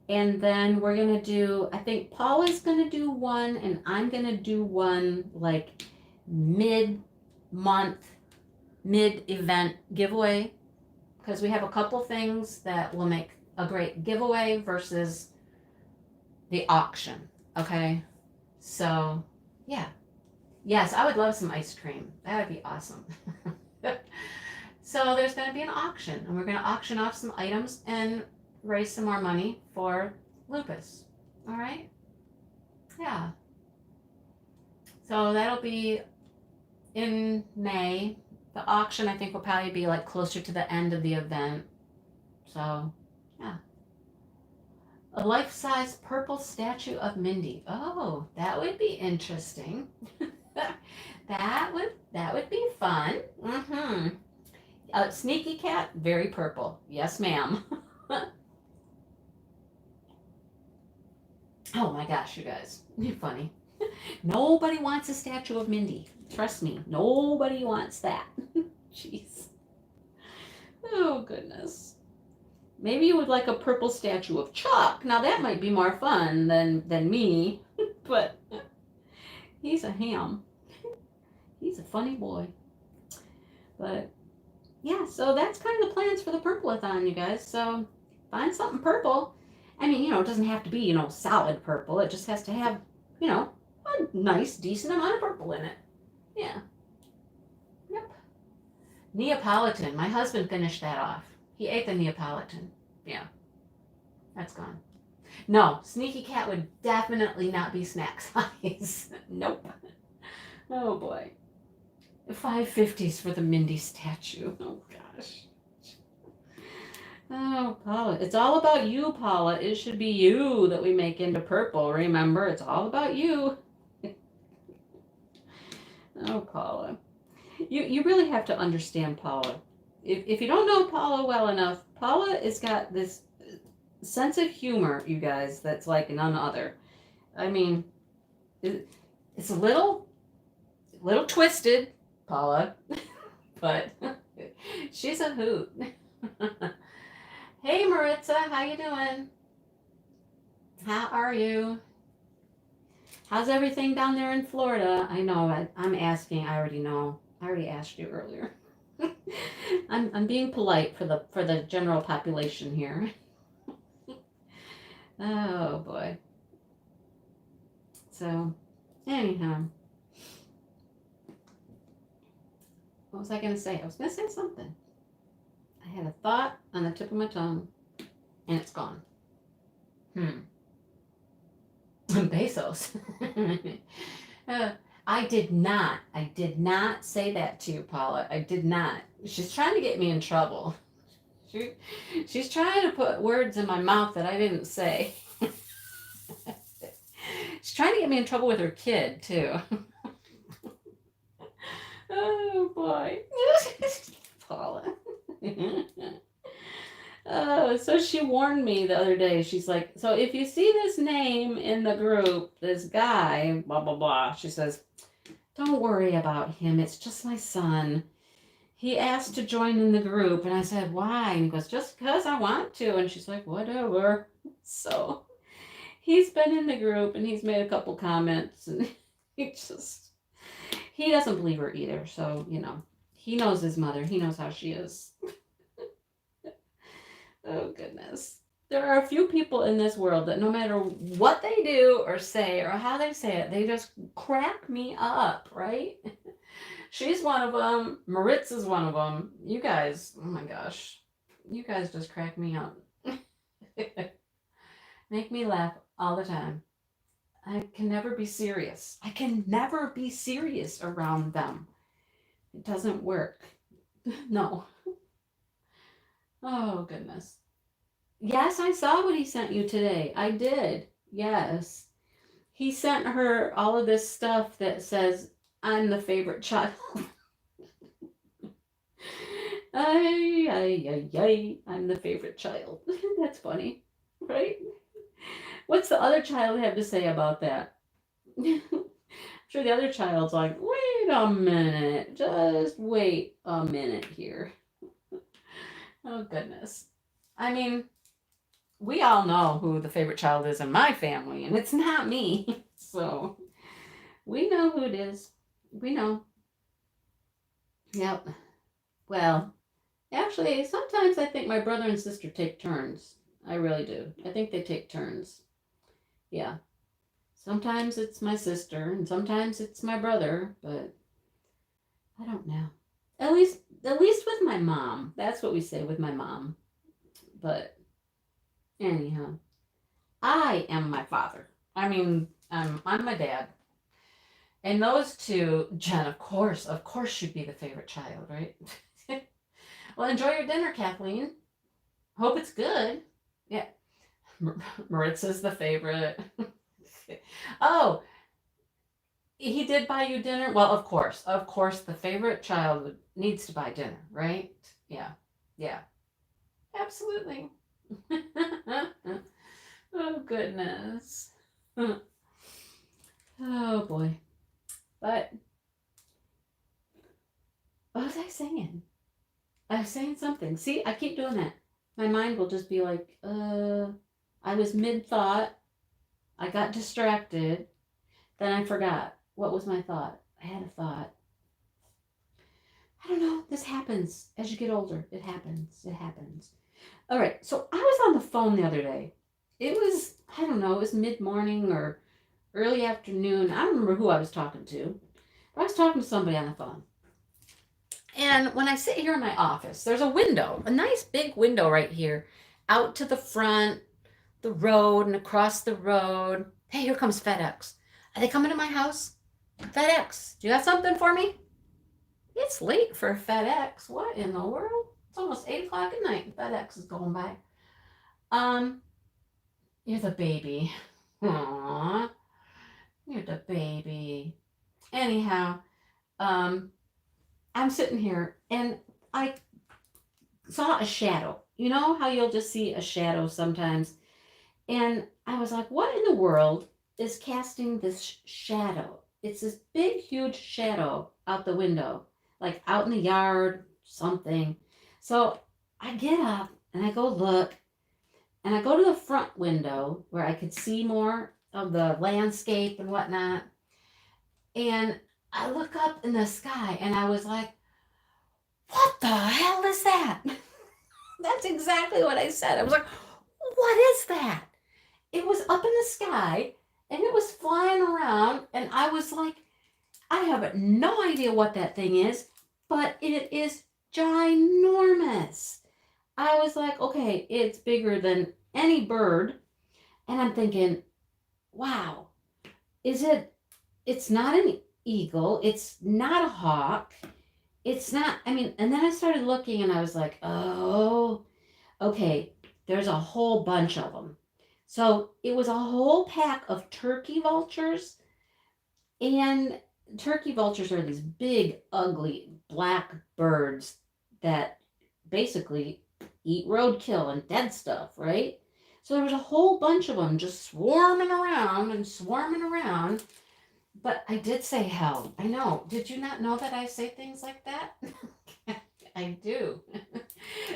And then we're going to do, I think Paula's going to do one, and I'm going to do one like mid-month, mid-event giveaway, because we have a couple things that will make a great giveaway versus the auction. Okay, so yeah. Yes, I would love some ice cream. That would be awesome. So there's going to be an auction, and we're going to auction off some items and raise some more money for lupus. All right? Yeah. So that'll be in May. The auction, I think, will probably be like closer to the end of the event. So, yeah. A life-size purple statue of Mindy. Oh, that would be interesting. That would be fun. Mm-hmm. Sneaky cat, very purple. Yes, ma'am. Oh my gosh, you guys. You're funny. Nobody wants a statue of Mindy. Trust me, nobody wants that. Jeez. Oh, goodness. Maybe you would like a purple statue of Chuck. Now, that might be more fun than me. But, He's a ham. He's a funny boy. But yeah, so that's kind of the plans for the Purple-a-thon, you guys. So find something purple. I mean, it doesn't have to be, solid purple. It just has to have, a nice, decent amount of purple in it. Yeah. Yep. Neapolitan. My husband finished that off. He ate the Neapolitan. Yeah. That's gone. No, Sneaky Cat would definitely not be snack size. Nope. Oh boy. 550s for the Mindy statue. Oh gosh. Oh, Paula. It's all about you, Paula. It should be you that we make into purple. Remember, it's all about you. Oh, Paula. You really have to understand Paula. If you don't know Paula well enough, Paula has got this sense of humor, you guys, that's like none other. I mean, it's a little twisted, Paula, but she's a hoot. Hey, Maritza, how you doing? How are you? How's everything down there in Florida? I know, I'm asking. I already know. I already asked you earlier. I'm being polite for the general population here. Oh boy. So, anyhow, what was I gonna say? I was gonna say something. I had a thought on the tip of my tongue, and it's gone. Bezos. I did not say that to you, Paula. I did not. She's trying to get me in trouble. She's trying to put words in my mouth that I didn't say. She's trying to get me in trouble with her kid, too. Oh, boy. Paula. So she warned me the other day. She's like, so if you see this name in the group, this guy, blah, blah, blah, she says, don't worry about him. It's just my son. He asked to join in the group. And I said, why? And he goes, just because I want to. And she's like, whatever. So he's been in the group and he's made a couple comments. And he doesn't believe her either. So, he knows his mother. He knows how she is. Oh, goodness. There are a few people in this world that no matter what they do or say or how they say it, they just crack me up, right? She's one of them. Maritza's one of them. You guys, oh my gosh. You guys just crack me up. Make me laugh all the time. I can never be serious. I can never be serious around them. It doesn't work. No. Oh, goodness. Yes, I saw what he sent you today. I did. Yes. He sent her all of this stuff that says, I'm the favorite child. I'm the favorite child. That's funny, right? What's the other child have to say about that? I'm sure the other child's like, wait a minute. Just wait a minute here. Oh, goodness. I mean, we all know who the favorite child is in my family, and it's not me. So we know who it is. We know. Yep. Well, actually, sometimes I think my brother and sister take turns. I really do. I think they take turns. Yeah. Sometimes it's my sister, and sometimes it's my brother, but I don't know. At least with my mom. That's what we say with my mom. But anyhow, I am my father. I mean, I'm my dad. And those two, Jen, of course, should be the favorite child, right? Well, enjoy your dinner, Kathleen. Hope it's good. Yeah. Maritza's the favorite. Oh, he did buy you dinner? Well, of course, the favorite child needs to buy dinner, right? Yeah. Yeah. Absolutely. Oh, goodness. Oh, boy. But what was I saying? I was saying something. See, I keep doing that. My mind will just be like, I was mid-thought. I got distracted. Then I forgot. What was my thought? I had a thought. I don't know. This happens as you get older. It happens. It happens. All right. So I was on the phone the other day. It was, I don't know, it was mid morning or early afternoon. I don't remember who I was talking to, but I was talking to somebody on the phone. And when I sit here in my office, there's a window, a nice big window right here, out to the front, the road, and across the road. Hey, here comes FedEx. Are they coming to my house? FedEx, do you have something for me? It's late for FedEx. What in the world? It's almost 8 o'clock at night and FedEx is going by. Um, you're the baby. Aww, you're the baby. Anyhow, um, I'm sitting here and I saw a shadow. You know how you'll just see a shadow sometimes? And I was like, what in the world is casting this shadow? It's this big, huge shadow out the window, like out in the yard, something. So I get up and I go look and I go to the front window where I could see more of the landscape and whatnot. And I look up in the sky and I was like, what the hell is that? That's exactly what I said. I was like, what is that? It was up in the sky and it was flying around. And I was like, I have no idea what that thing is, but it is ginormous. I was like, okay, it's bigger than any bird. And I'm thinking, wow, is it, it's not an eagle. It's not a hawk. It's not, I mean, and then I started looking and I was like, oh, okay, there's a whole bunch of them. So it was a whole pack of turkey vultures. And turkey vultures are these big, ugly black birds that basically eat roadkill and dead stuff, right? So there was a whole bunch of them just swarming around and swarming around. But I did say hell. I know. Did you not know that I say things like that? I do.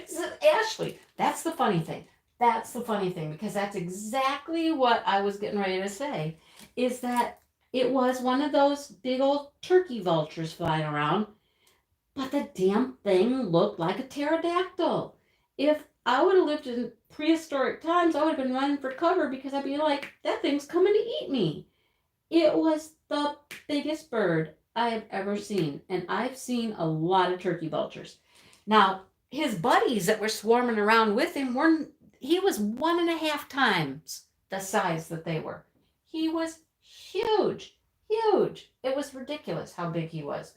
So, Ashley, that's the funny thing. That's the funny thing because that's exactly what I was getting ready to say is that it was one of those big old turkey vultures flying around, but the damn thing looked like a pterodactyl. If I would have lived in prehistoric times, I would have been running for cover because I'd be like, that thing's coming to eat me. It was the biggest bird I have ever seen, and I've seen a lot of turkey vultures. Now, his buddies that were swarming around with him he was 1.5 times the size that they were. He was huge, huge. It was ridiculous how big he was.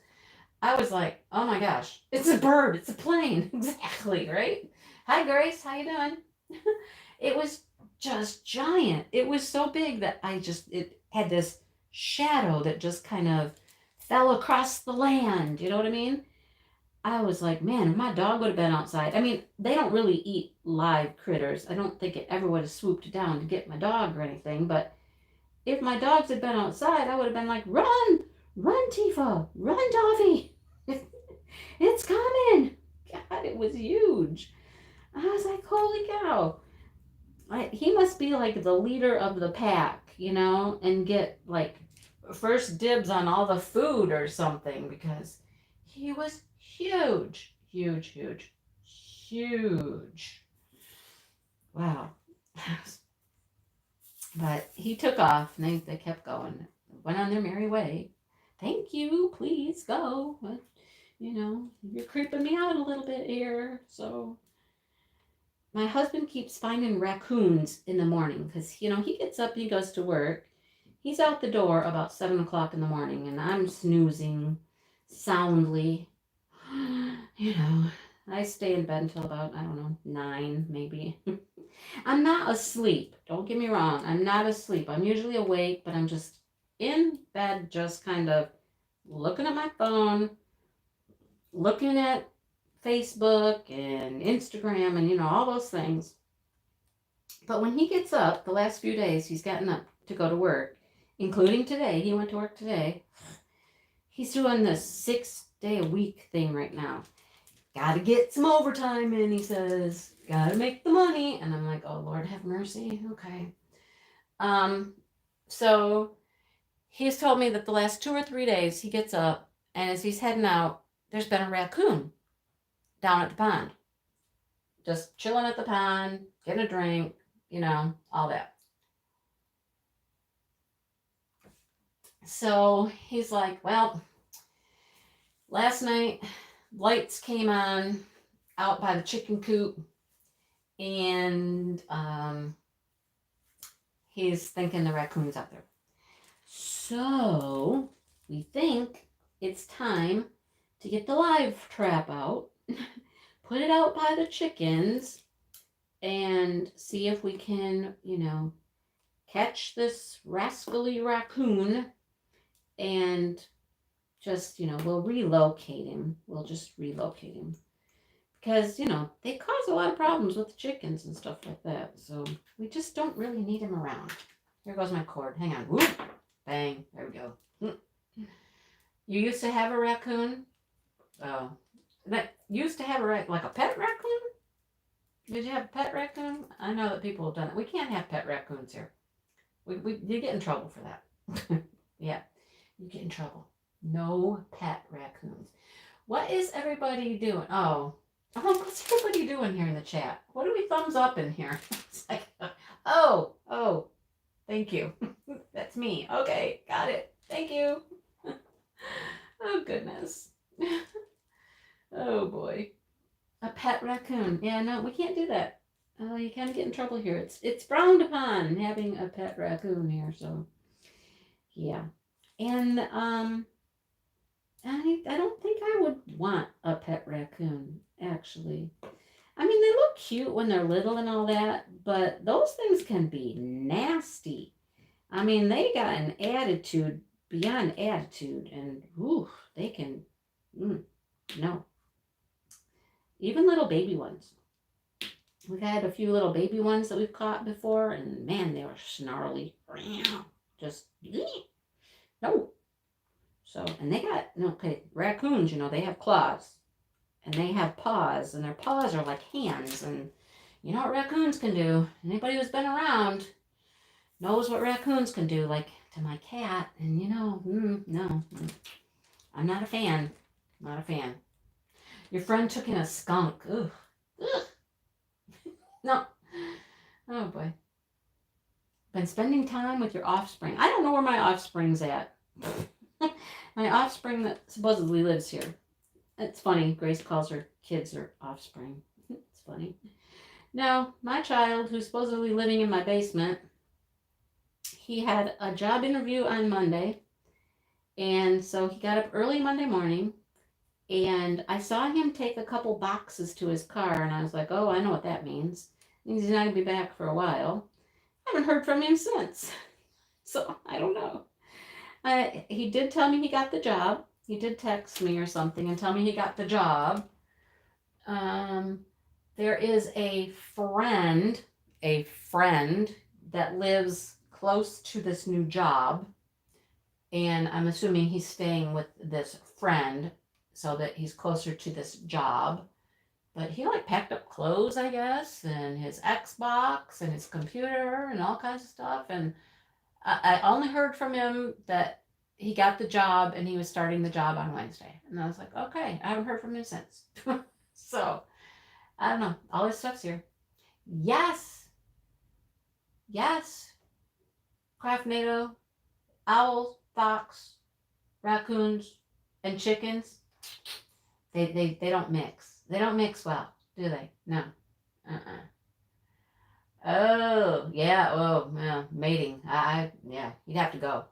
I was like, oh my gosh, it's a bird, it's a plane. Exactly, right? Hi, Grace, how you doing? It was just giant. It was so big that it had this shadow that just kind of fell across the land. You know what I mean? I was like, man, if my dog would have been outside. I mean, they don't really eat live critters. I don't think it ever would have swooped down to get my dog or anything. But if my dogs had been outside, I would have been like, run, run, Tifa, run, Toffee. It's coming. God, it was huge. I was like, holy cow. He must be like the leader of the pack, and get like first dibs on all the food or something because he was huge, huge, huge, huge. Wow. But he took off and they kept going, went on their merry way. Thank you, please go. But, you're creeping me out a little bit here, so my husband keeps finding raccoons in the morning because, he gets up and he goes to work. He's out the door about 7 o'clock in the morning and I'm snoozing soundly. I stay in bed until about, 9 maybe. I'm not asleep. Don't get me wrong. I'm not asleep. I'm usually awake, but I'm just in bed, just kind of looking at my phone, looking at Facebook and Instagram and, all those things. But when he gets up, the last few days he's gotten up to go to work, including today, he went to work today. He's doing this 6-day-a-week thing right now. Got to get some overtime in, he says. Got to make the money. And I'm like, oh, Lord have mercy. Okay. So He's told me that the last 2 or 3 days he gets up, and as he's heading out, there's been a raccoon down at the pond. Just chilling at the pond, getting a drink, all that. So he's like, well, last night lights came on out by the chicken coop, and he's thinking the raccoon's out there. So we think it's time to get the live trap out, put it out by the chickens, and see if we can, catch this rascally raccoon, and just, we'll relocate him. We'll just relocate him. Because, they cause a lot of problems with the chickens and stuff like that. So we just don't really need him around. Here goes my cord. Hang on. Whoop. Bang. There we go. You used to have a raccoon? Oh. That used to have like a pet raccoon? Did you have a pet raccoon? I know that people have done it. We can't have pet raccoons here. You get in trouble for that. Yeah. You get in trouble. No pet raccoons. What is everybody doing? Oh, what's everybody doing here in the chat? What do we thumbs up in here? It's like, oh, thank you. That's me. Okay, got it. Thank you. Oh, goodness. Oh, boy. A pet raccoon. Yeah, no, we can't do that. Oh, you kind of get in trouble here. It's frowned upon having a pet raccoon here, so yeah. And I don't think I would want a pet raccoon, actually. I mean, they look cute when they're little and all that, but those things can be nasty. I mean, they got an attitude beyond attitude, and they can, no. Even little baby ones. We've had a few little baby ones that we've caught before, and man, they were snarly. Just, no. So, and they got, raccoons, they have claws, and they have paws, and their paws are like hands, and you know what raccoons can do. Anybody who's been around knows what raccoons can do, like to my cat, and no, I'm not a fan. Not a fan. Your friend took in a skunk. Ugh. No. Oh, boy. Been spending time with your offspring. I don't know where my offspring's at. My offspring that supposedly lives here. It's funny. Grace calls her kids her offspring. It's funny. No, my child, who's supposedly living in my basement, he had a job interview on Monday. And so he got up early Monday morning. And I saw him take a couple boxes to his car. And I was like, oh, I know what that means. It means he's not going to be back for a while. I haven't heard from him since. So I don't know. He did tell me he got the job. He did text me or something and tell me he got the job. There is a friend that lives close to this new job. And I'm assuming he's staying with this friend so that he's closer to this job. But he packed up clothes, I guess, and his Xbox and his computer and all kinds of stuff. And I only heard from him that he got the job and he was starting the job on Wednesday. And I was like, okay, I haven't heard from him since. So, I don't know. All his stuff's here. Yes. Craftnado, owls, fox, raccoons, and chickens. They don't mix. They don't mix well, do they? No. Oh, yeah. Oh, well, mating. Yeah, you'd have to go.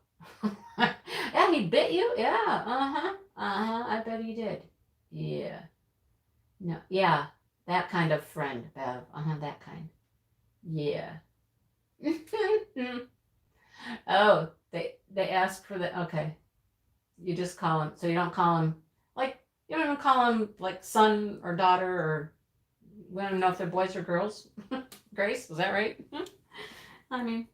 Yeah, he bit you? Yeah. I bet he did. Yeah. No. Yeah. That kind of friend, Bev. That kind. Yeah. Oh, they ask for the, okay. You just call him, so you don't call him, you don't even call him, son or daughter, or we don't even know if they're boys or girls. Grace, is that right? I mean,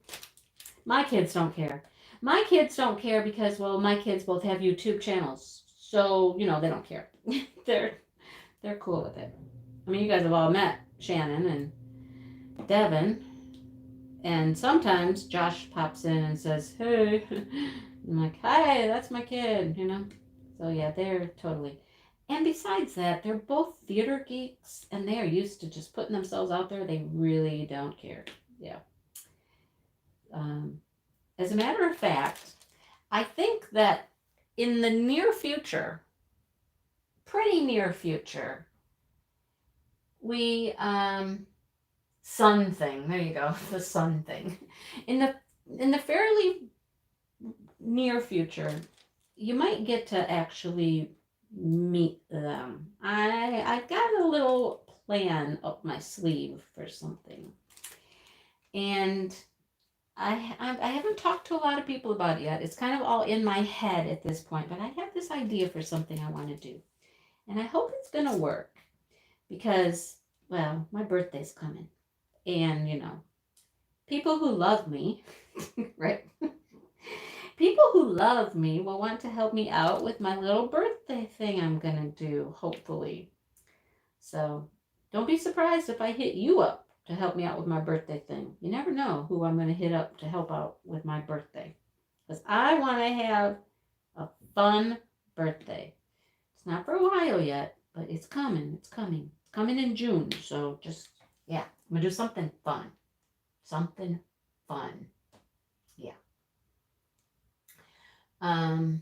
my kids don't care. My kids don't care because, well, my kids both have YouTube channels. So, they don't care. They're cool with it. I mean, you guys have all met Shannon and Devin. And sometimes Josh pops in and says, hey, I'm like, hi, that's my kid, you know? So yeah, they're totally. And besides that, they're both theater geeks and they are used to just putting themselves out there. They really don't care. Yeah. Um, as a matter of fact, I think that in the near future, pretty near future, we sun thing. There you go, the sun thing. In the fairly near future, you might get to actually meet them. I've got a little plan up my sleeve for something, and I haven't talked to a lot of people about it yet. It's kind of all in my head at this point, but I have this idea for something I want to do, and I hope it's gonna work because, well, my birthday's coming, and people who love me, right? People who love me will want to help me out with my little birthday thing I'm gonna do, hopefully. So don't be surprised if I hit you up to help me out with my birthday thing. You never know who I'm gonna hit up to help out with my birthday. Because I want to have a fun birthday. It's not for a while yet, but it's coming. It's coming. It's coming in June. So just, yeah, I'm gonna do something fun. Something fun. Yeah. Um,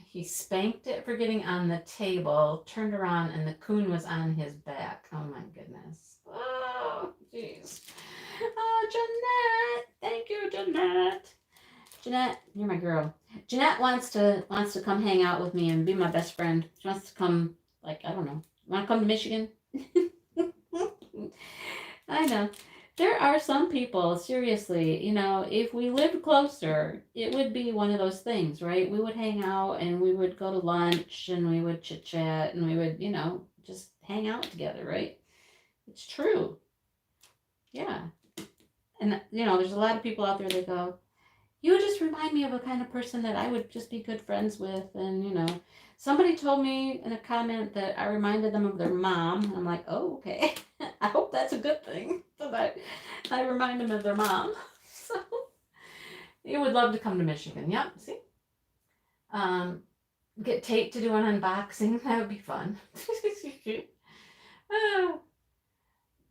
he spanked it for getting on the table, turned around, and the coon was on his back. Oh my goodness. Oh, jeez. Oh, Jeanette. Thank you, Jeanette. Jeanette, you're my girl. Jeanette wants to come hang out with me and be my best friend. She wants to come, like, I don't know. Want to come to Michigan? I know. There are some people, seriously, if we lived closer, it would be one of those things, right? We would hang out and we would go to lunch and we would chit chat and we would, just hang out together, right? It's true. Yeah. And, there's a lot of people out there that go, you just remind me of a kind of person that I would just be good friends with. And, somebody told me in a comment that I reminded them of their mom. And I'm like, oh, okay. I hope that's a good thing. So that I remind them of their mom. So you would love to come to Michigan. Yep. See? Get Tate to do an unboxing. That would be fun.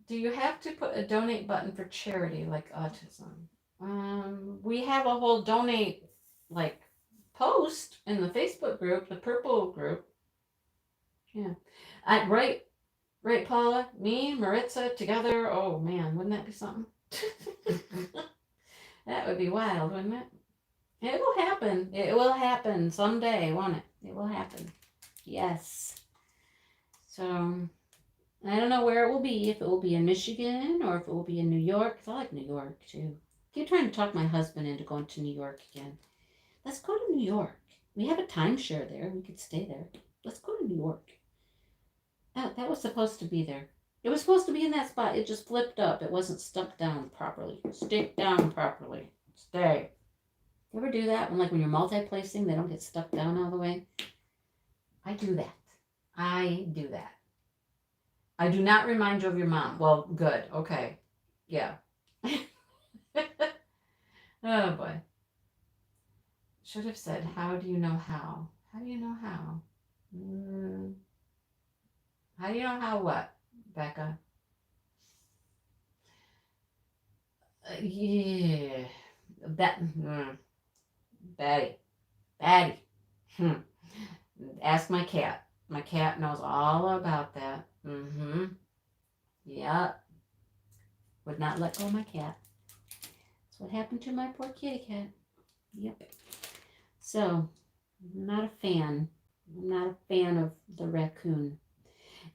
Do you have to put a donate button for charity like autism? We have a whole donate like post in the Facebook group, the Purple group. Yeah. Right, Paula, me, Maritza together. Oh man, wouldn't that be something? That would be wild, wouldn't it? It will happen. It will happen someday, won't it? It will happen. Yes. So I don't know where it will be, if it will be in Michigan or if it will be in New York. 'Cause I like New York too. I keep trying to talk my husband into going to New York again. Let's go to New York. We have a timeshare there. We could stay there. Let's go to New York. That was supposed to be there. It was supposed to be in that spot. It just flipped up. It wasn't stuck down properly. Stick down properly. Stay. You ever do that when you're multi-placing, they don't get stuck down all the way? I do that. I do that. I do not remind you of your mom. Well, good. Okay. Yeah. Oh boy. Should have said, how do you know how? How do you know how? How do you know how what, Becca? Yeah. Betty. Betty. Ask my cat. My cat knows all about that. Mm-hmm. Yep. Would not let go of my cat. That's what happened to my poor kitty cat. Yep. So, I'm not a fan. I'm not a fan of the raccoon.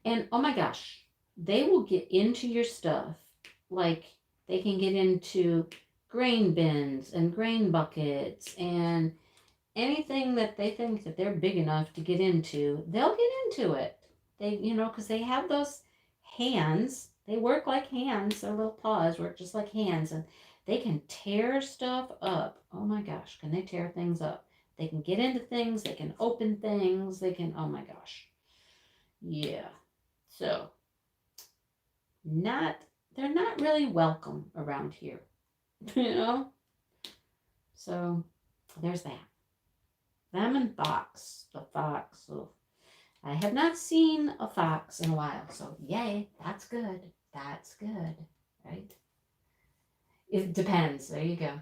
And oh my gosh, they will get into your stuff. Like they can get into grain bins and grain buckets and anything that they think that they're big enough to get into, they'll get into it. They, because they have those hands. They work like hands. Their little paws work just like hands, and they can tear stuff up. Oh my gosh, can they tear things up? They can get into things. They can open things. They can, oh my gosh. Yeah. So, they're not really welcome around here. you know? So there's that. Them and fox. The fox. Oh, I have not seen a fox in a while. So yay, that's good. That's good. Right? It depends. There you go.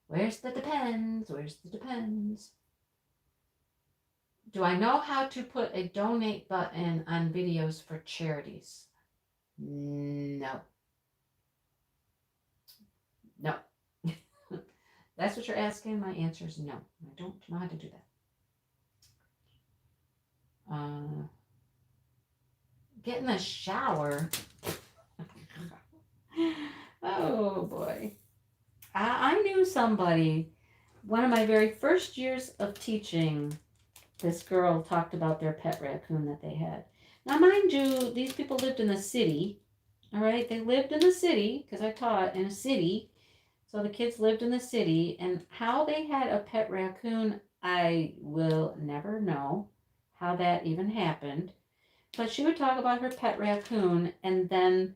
Where's the depends? Where's the depends? Do I know how to put a donate button on videos for charities? No. No. That's what you're asking? My answer is no. I don't know how to do that. Get in the shower. Oh boy. I knew somebody, one of my very first years of teaching, this girl talked about their pet raccoon that they had. Now, mind you, these people lived in the city. All right, they lived in the city because I taught in a city. So the kids lived in the city, and how they had a pet raccoon, I will never know how that even happened. But she would talk about her pet raccoon, and then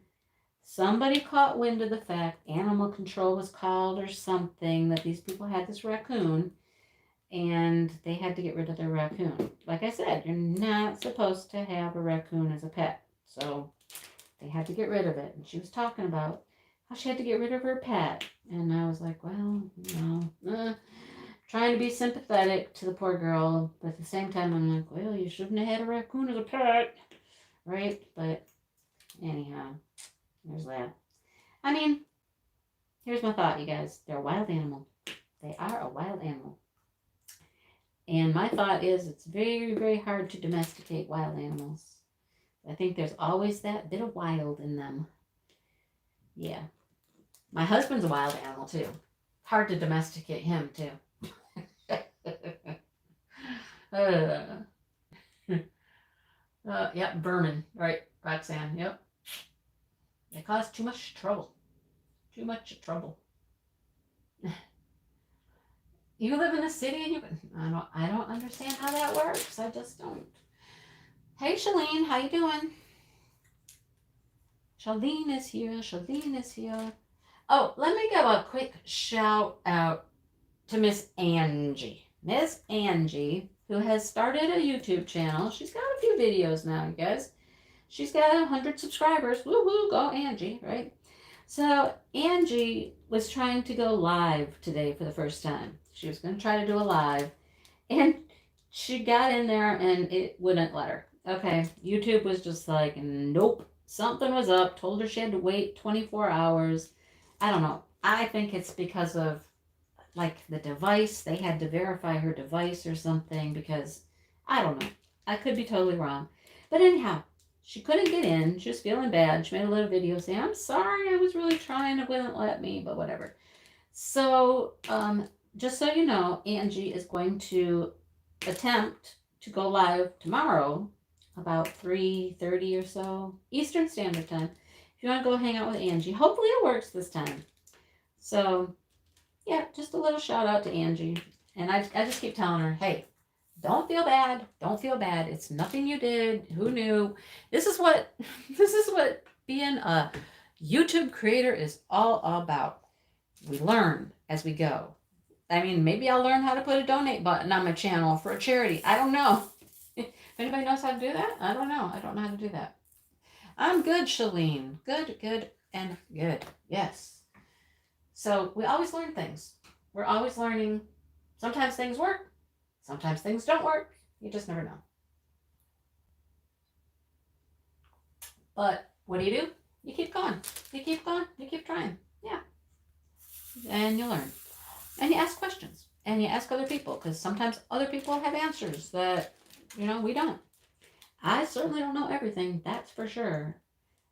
somebody caught wind of the fact animal control was called or something that these people had this raccoon, and they had to get rid of their raccoon. Like I said, you're not supposed to have a raccoon as a pet. So they had to get rid of it. And she was talking about how she had to get rid of her pet. And I was like, well, trying to be sympathetic to the poor girl. But at the same time, I'm like, well, you shouldn't have had a raccoon as a pet. Right? But anyhow, there's that. I mean, here's my thought, you guys. They're a wild animal. They are a wild animal. And my thought is it's very, very hard to domesticate wild animals. I think there's always that bit of wild in them. Yeah. My husband's a wild animal, too. Hard to domesticate him, too. Yep, vermin. Right, Roxanne, yep. They cause too much trouble. Too much trouble. You live in a city and I don't understand how that works. I just don't. Hey, Shalene, how you doing? Shalene is here. Shalene is here. Oh, let me give a quick shout out to Miss Angie. Miss Angie, who has started a YouTube channel. She's got a few videos now, you guys. She's got 100 subscribers. Woohoo, go Angie, right? So Angie was trying to go live today for the first time. She was going to try to do a live, and she got in there and it wouldn't let her. Okay, YouTube was just like, nope, something was up. Told her she had to wait 24 hours. I don't know. I think it's because of like the device. They had to verify her device or something because I don't know. I could be totally wrong. But anyhow, she couldn't get in. She was feeling bad. She made a little video saying, I'm sorry, I was really trying. It wouldn't let me, but whatever. So, just so you know, Angie is going to attempt to go live tomorrow about 3:30 or so Eastern Standard Time. If you want to go hang out with Angie, hopefully it works this time. So, yeah, just a little shout out to Angie. And I just keep telling her, hey, don't feel bad. Don't feel bad. It's nothing you did. Who knew? This is what being a YouTube creator is all about. We learn as we go. I mean, maybe I'll learn how to put a donate button on my channel for a charity. I don't know. If anybody knows how to do that, I don't know. I don't know how to do that. I'm good, Shalene. Good, and good. Yes. So we always learn things. We're always learning. Sometimes things work. Sometimes things don't work. You just never know. But what do? You keep going. You keep going. You keep trying. Yeah. And you learn. And you ask questions. And you ask other people. Because sometimes other people have answers that, we don't. I certainly don't know everything. That's for sure.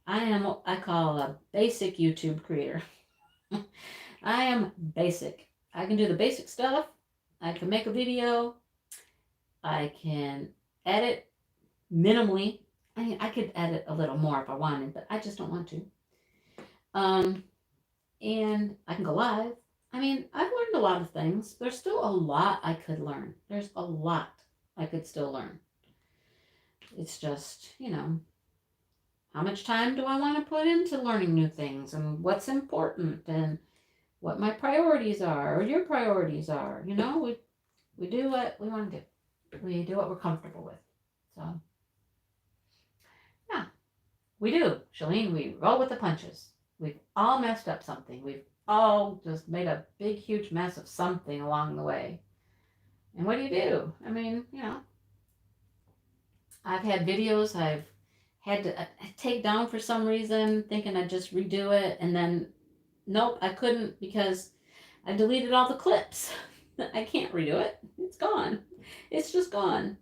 I am what I call a basic YouTube creator. I am basic. I can do the basic stuff. I can make a video. I can edit minimally. I mean, I could edit a little more if I wanted, but I just don't want to. And I can go live. I mean, I've learned a lot of things. There's still a lot I could learn. There's a lot I could still learn. It's just, how much time do I want to put into learning new things and what's important? And what my priorities are or your priorities are. We do what we want to do. We do what we're comfortable with. So, yeah, we do. Shalene, we roll with the punches. We've all messed up something. We've all just made a big, huge mess of something along the way. And what do you do? I mean, I've had videos I've had to take down for some reason, thinking I'd just redo it. And then, nope, I couldn't because I deleted all the clips. I can't redo it. It's gone. It's just gone.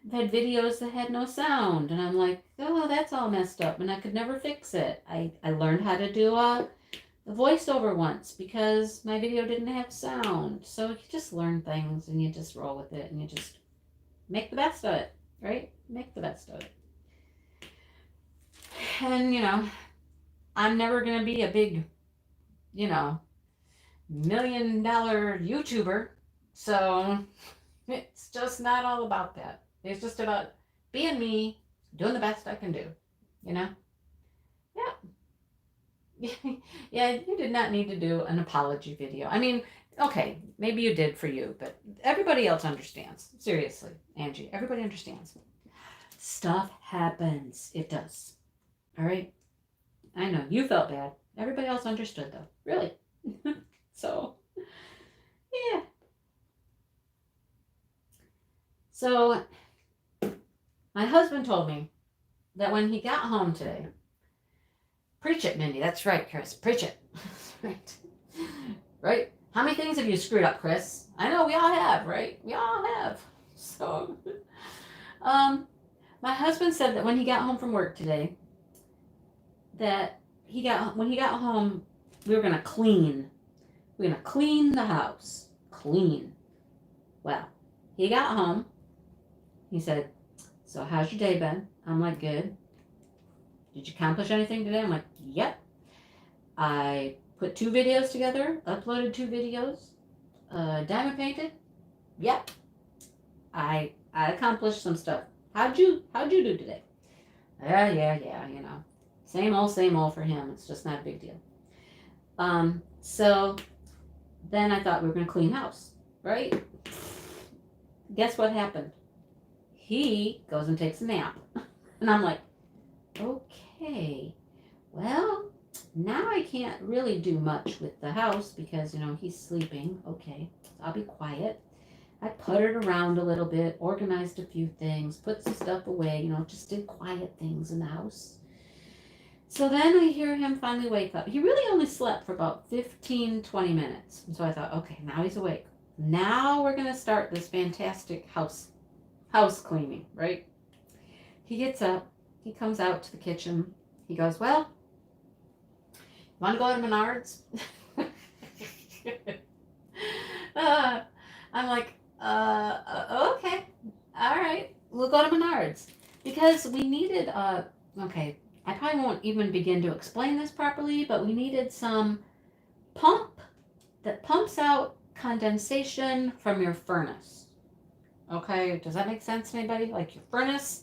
I've had videos that had no sound, and I'm like, oh, that's all messed up, and I could never fix it. I learned how to do the voiceover once because my video didn't have sound. So you just learn things, and you just roll with it, and you just make the best of it, right? Make the best of it. And, I'm never going to be a big, $1 million YouTuber. So it's just not all about that. It's just about being me, doing the best I can do, you know? Yeah. Yeah, you did not need to do an apology video. I mean, okay, maybe you did for you, but everybody else understands. Seriously, Angie, everybody understands. Stuff happens. It does. All right? I know, you felt bad. Everybody else understood, though. Really. So, yeah. So, my husband told me that when he got home today, preach it, Mindy. That's right, Chris. Preach it. Right. Right? How many things have you screwed up, Chris? I know we all have, right? We all have. So, my husband said that when he got home from work today, that when he got home, we were gonna clean. We're gonna clean the house. Clean. Well, he got home. He said, "So how's your day been?" I'm like, "Good." "Did you accomplish anything today?" I'm like, "Yep. I put 2 videos together, uploaded 2 videos, diamond painted. Yep. I accomplished some stuff. How'd you do today?" Yeah. Same old for him. It's just not a big deal. So then I thought we were gonna clean house, right? Guess what happened? He goes and takes a nap. And I'm like, okay, well, now I can't really do much with the house because, he's sleeping. Okay, I'll be quiet. I puttered around a little bit, organized a few things, put some stuff away, just did quiet things in the house. So then I hear him finally wake up. He really only slept for about 15, 20 minutes. And so I thought, okay, now he's awake. Now we're going to start this fantastic house cleaning, right? He gets up. He comes out to the kitchen. He goes, "Well, want to go to Menards?" I'm like, okay, all right, we'll go to Menards. Because we needed, okay, I probably won't even begin to explain this properly, but we needed some pump that pumps out condensation from your furnace. Okay, does that make sense to anybody? Like your furnace,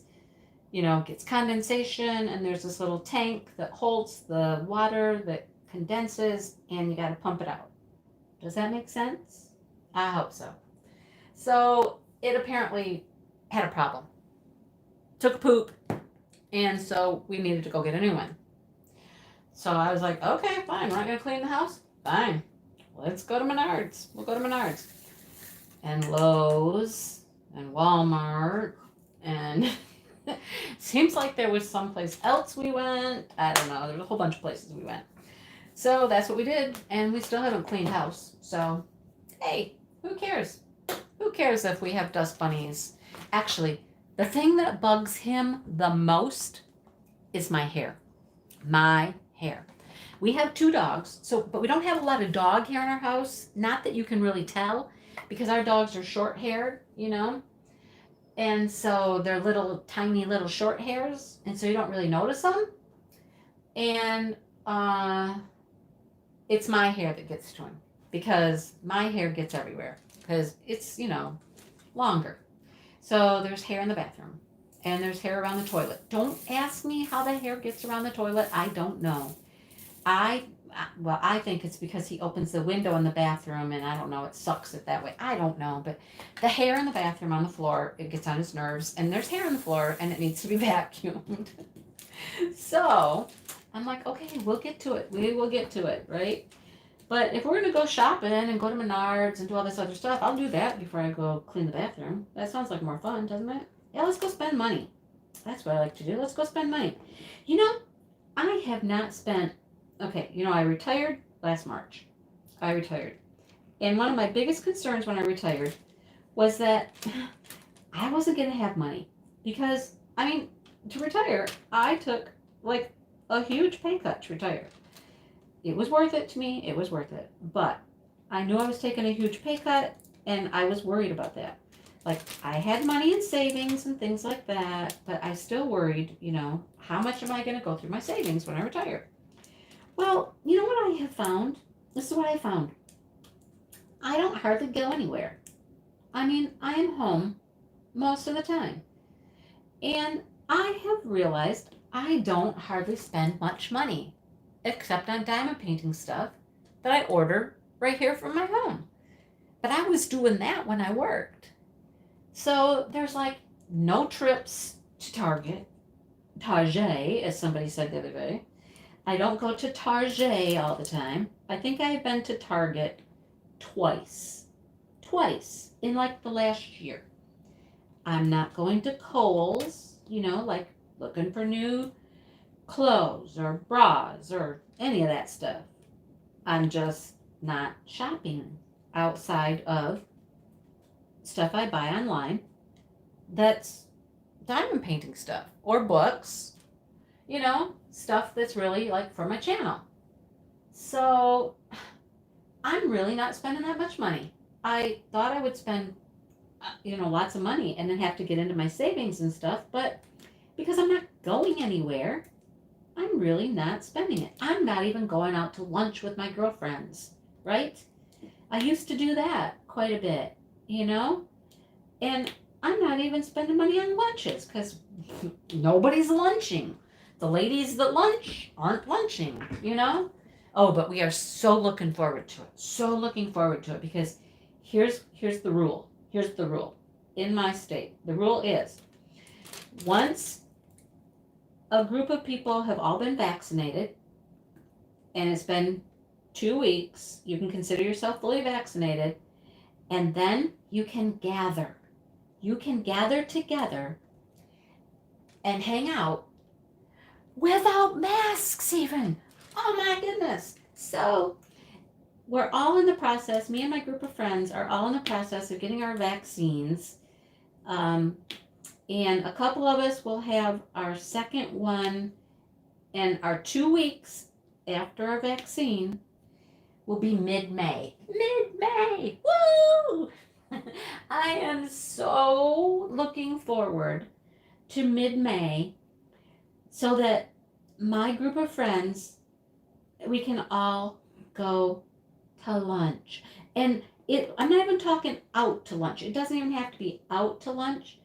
gets condensation, and there's this little tank that holds the water that condenses, and you got to pump it out. Does that make sense? I hope so. So it apparently had a problem. Took a poop, and so we needed to go get a new one. So I was like, okay, fine. We're not going to clean the house? Fine. Let's go to Menards. We'll go to Menards. And Lowe's and Walmart and seems like there was someplace else we went. I don't know. There was a whole bunch of places we went. So that's what we did. And we still haven't cleaned house. So, hey, who cares? Who cares if we have dust bunnies? Actually, the thing that bugs him the most is my hair. My hair. We have 2 dogs, but we don't have a lot of dog hair in our house. Not that you can really tell, because our dogs are short-haired, and so they're tiny little short hairs, and so you don't really notice them. And it's my hair that gets to him, because my hair gets everywhere, because it's, longer. So there's hair in the bathroom, and there's hair around the toilet. Don't ask me how the hair gets around the toilet. I don't know. well, I think it's because he opens the window in the bathroom, and I don't know, it sucks it that way. I don't know, but the hair in the bathroom on the floor, it gets on his nerves, and there's hair on the floor, and it needs to be vacuumed. So I'm like, okay, we'll get to it. We will get to it, right? But if we're gonna go shopping and go to Menards and do all this other stuff, I'll do that before I go clean the bathroom. That sounds like more fun, doesn't it? Yeah, let's go spend money. That's what I like to do. Let's go spend money. You know, I have not spent, okay, I retired last March. I retired. And one of my biggest concerns when I retired was that I wasn't going to have money. Because, to retire, I took like a huge pay cut to retire. It was worth it to me. It was worth it. But I knew I was taking a huge pay cut, and I was worried about that. Like, I had money in savings and things like that, but I still worried, how much am I going to go through my savings when I retire? Well, you know what I have found? This is what I found. I don't hardly go anywhere. I am home most of the time. And I have realized I don't hardly spend much money, except on diamond painting stuff that I order right here from my home. But I was doing that when I worked. So there's like no trips to Target, as somebody said the other day. I don't go to Target all the time. I think I've been to Target twice in like the last year. I'm not going to Kohl's, like looking for new clothes or bras or any of that stuff. I'm just not shopping outside of stuff I buy online that's diamond painting stuff or books, stuff that's really like for my channel. So I'm really not spending that much money. I thought I would spend, lots of money and then have to get into my savings and stuff, but because I'm not going anywhere, I'm really not spending it. I'm not even going out to lunch with my girlfriends, right? I used to do that quite a bit, and I'm not even spending money on lunches because nobody's lunching. The ladies that lunch aren't lunching, Oh, but we are so looking forward to it. So looking forward to it because here's the rule. Here's the rule. In my state, the rule is once a group of people have all been vaccinated and it's been 2 weeks, you can consider yourself fully vaccinated, and then you can gather. You can gather together and hang out without masks even. Oh my goodness. So we're all in the process, me and my group of friends are all in the process of getting our vaccines. And a couple of us will have our second one, and our 2 weeks after our vaccine will be mid-May. Mid-May! Woo! I am so looking forward to mid-May so that my group of friends, we can all go to lunch. And I'm not even talking out to lunch. It doesn't even have to be out to lunch.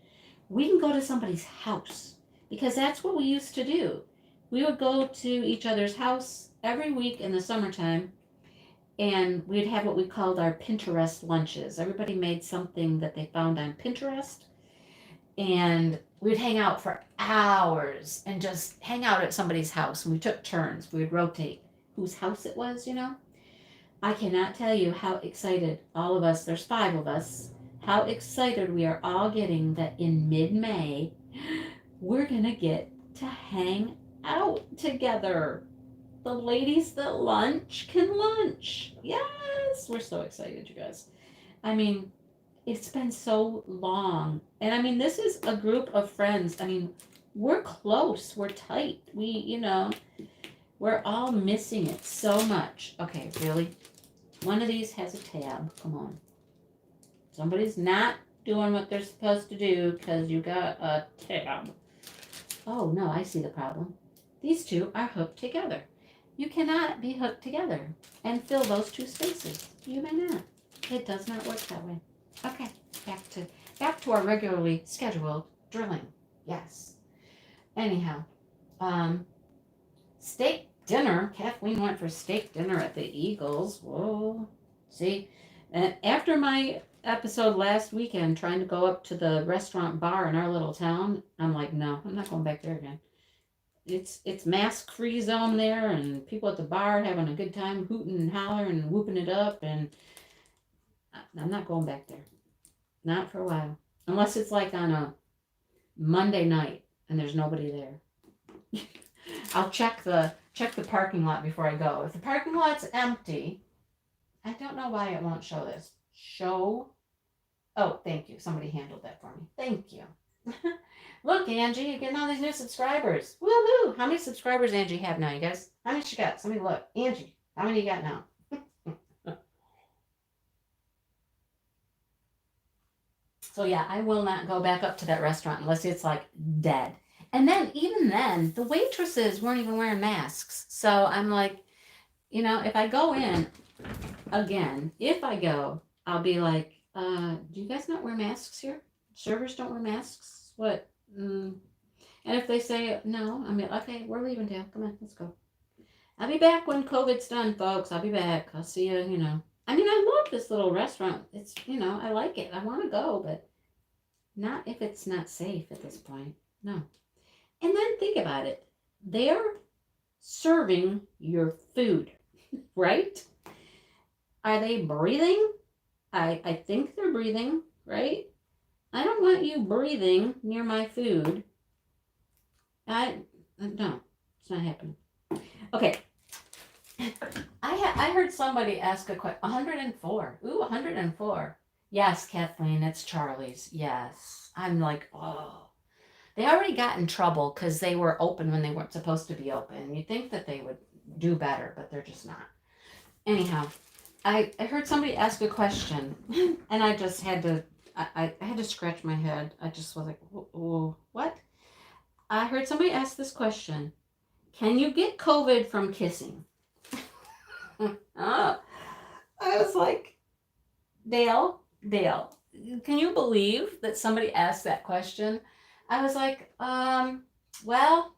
We can go to somebody's house because that's what we used to do. We would go to each other's house every week in the summertime, and we'd have what we called our Pinterest lunches. Everybody made something that they found on Pinterest, and we'd hang out for hours and just hang out at somebody's house. And we took turns. We would rotate whose house it was, I cannot tell you how excited all of us, there's 5 of us, how excited we are all getting that in mid-May, we're going to get to hang out together. The ladies that lunch can lunch. Yes, we're so excited, you guys. It's been so long. And this is a group of friends. We're close. We're tight. We're all missing it so much. Okay, really? One of these has a tab. Come on. Somebody's not doing what they're supposed to do because you got a tab. Oh, no, I see the problem. These two are hooked together. You cannot be hooked together and fill those 2 spaces. You may not. It does not work that way. Okay, back to our regularly scheduled drilling. Yes. Anyhow, steak dinner. Kathleen went for steak dinner at the Eagles. Whoa. See? And after my episode last weekend trying to go up to the restaurant bar in our little town, I'm like, no, I'm not going back there again. It's mask free zone there, and people at the bar having a good time hooting and hollering and whooping it up, and I'm not going back there. Not for a while. Unless it's like on a Monday night and there's nobody there. I'll check the parking lot before I go. If the parking lot's empty, I don't know why it won't show this. Show. Oh, thank you. Somebody handled that for me. Thank you. Look, Angie, you're getting all these new subscribers. Woohoo! How many subscribers Angie have now, you guys? How many she got? Somebody look. Angie, how many you got now? So yeah, I will not go back up to that restaurant unless it's like dead. And then even then, the waitresses weren't even wearing masks. So I'm like, if I go in again, I'll be like, do you guys not wear masks here? Servers don't wear masks? What? And if they say no, I mean, okay, we're leaving, Dale. Come on, let's go. I'll be back when COVID's done, folks. I'll be back. I'll see you, I mean, I love this little restaurant. It's, I like it. I want to go, but not if it's not safe at this point. No. And then think about it. They're serving your food, right? Are they breathing? I think they're breathing, right? I don't want you breathing near my food. No, it's not happening. Okay. I heard somebody ask a question. 104. Ooh, 104. Yes, Kathleen, it's Charlie's. Yes. I'm like, oh. They already got in trouble because they were open when they weren't supposed to be open. You'd think that they would do better, but they're just not. Anyhow, I heard somebody ask a question, and I just had to, I had to scratch my head. I just was like, what? I heard somebody ask this question. Can you get COVID from kissing? I was like, Dale, can you believe that somebody asked that question? I was like, well,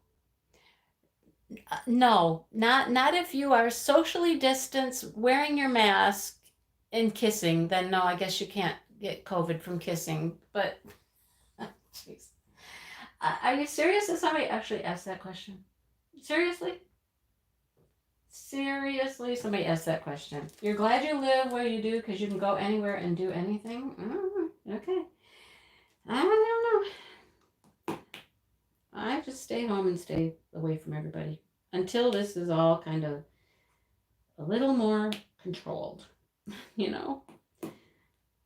no, not if you are socially distanced, wearing your mask, and kissing. Then no, I guess you can't get COVID from kissing. But, jeez, are you serious? That somebody actually asked that question? Seriously, somebody asked that question. You're glad you live where you do because you can go anywhere and do anything. Okay, I don't know. I just stay home and stay away from everybody until this is all kind of a little more controlled, I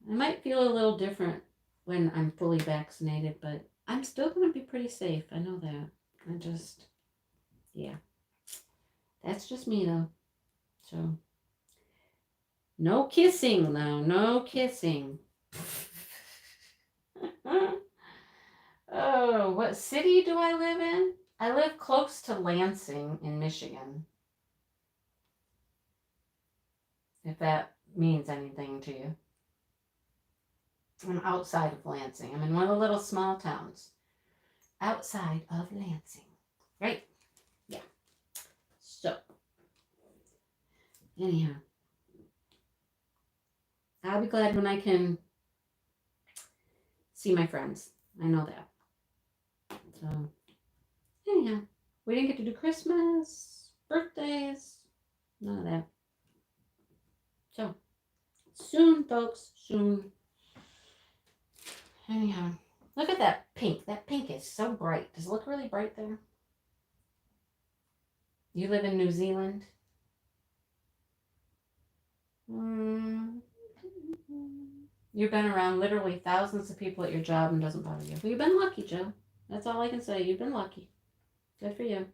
might feel a little different when I'm fully vaccinated, but I'm still going to be pretty safe. I know that. Yeah. That's just me, though. So, no kissing, though. No kissing. Oh, what city do I live in? I live close to Lansing in Michigan. If that means anything to you. I'm outside of Lansing. I'm in one of the little small towns. Outside of Lansing. Right? Yeah. So, anyhow. I'll be glad when I can see my friends. I know that. So, anyhow, we didn't get to do Christmas, birthdays, none of that. So, soon, folks, soon. Anyhow, look at that pink. That pink is so bright. Does it look really bright there? You live in New Zealand? You've been around literally thousands of people at your job and doesn't bother you. Well, you've been lucky, Joe. That's all I can say. You've been lucky. Good for you.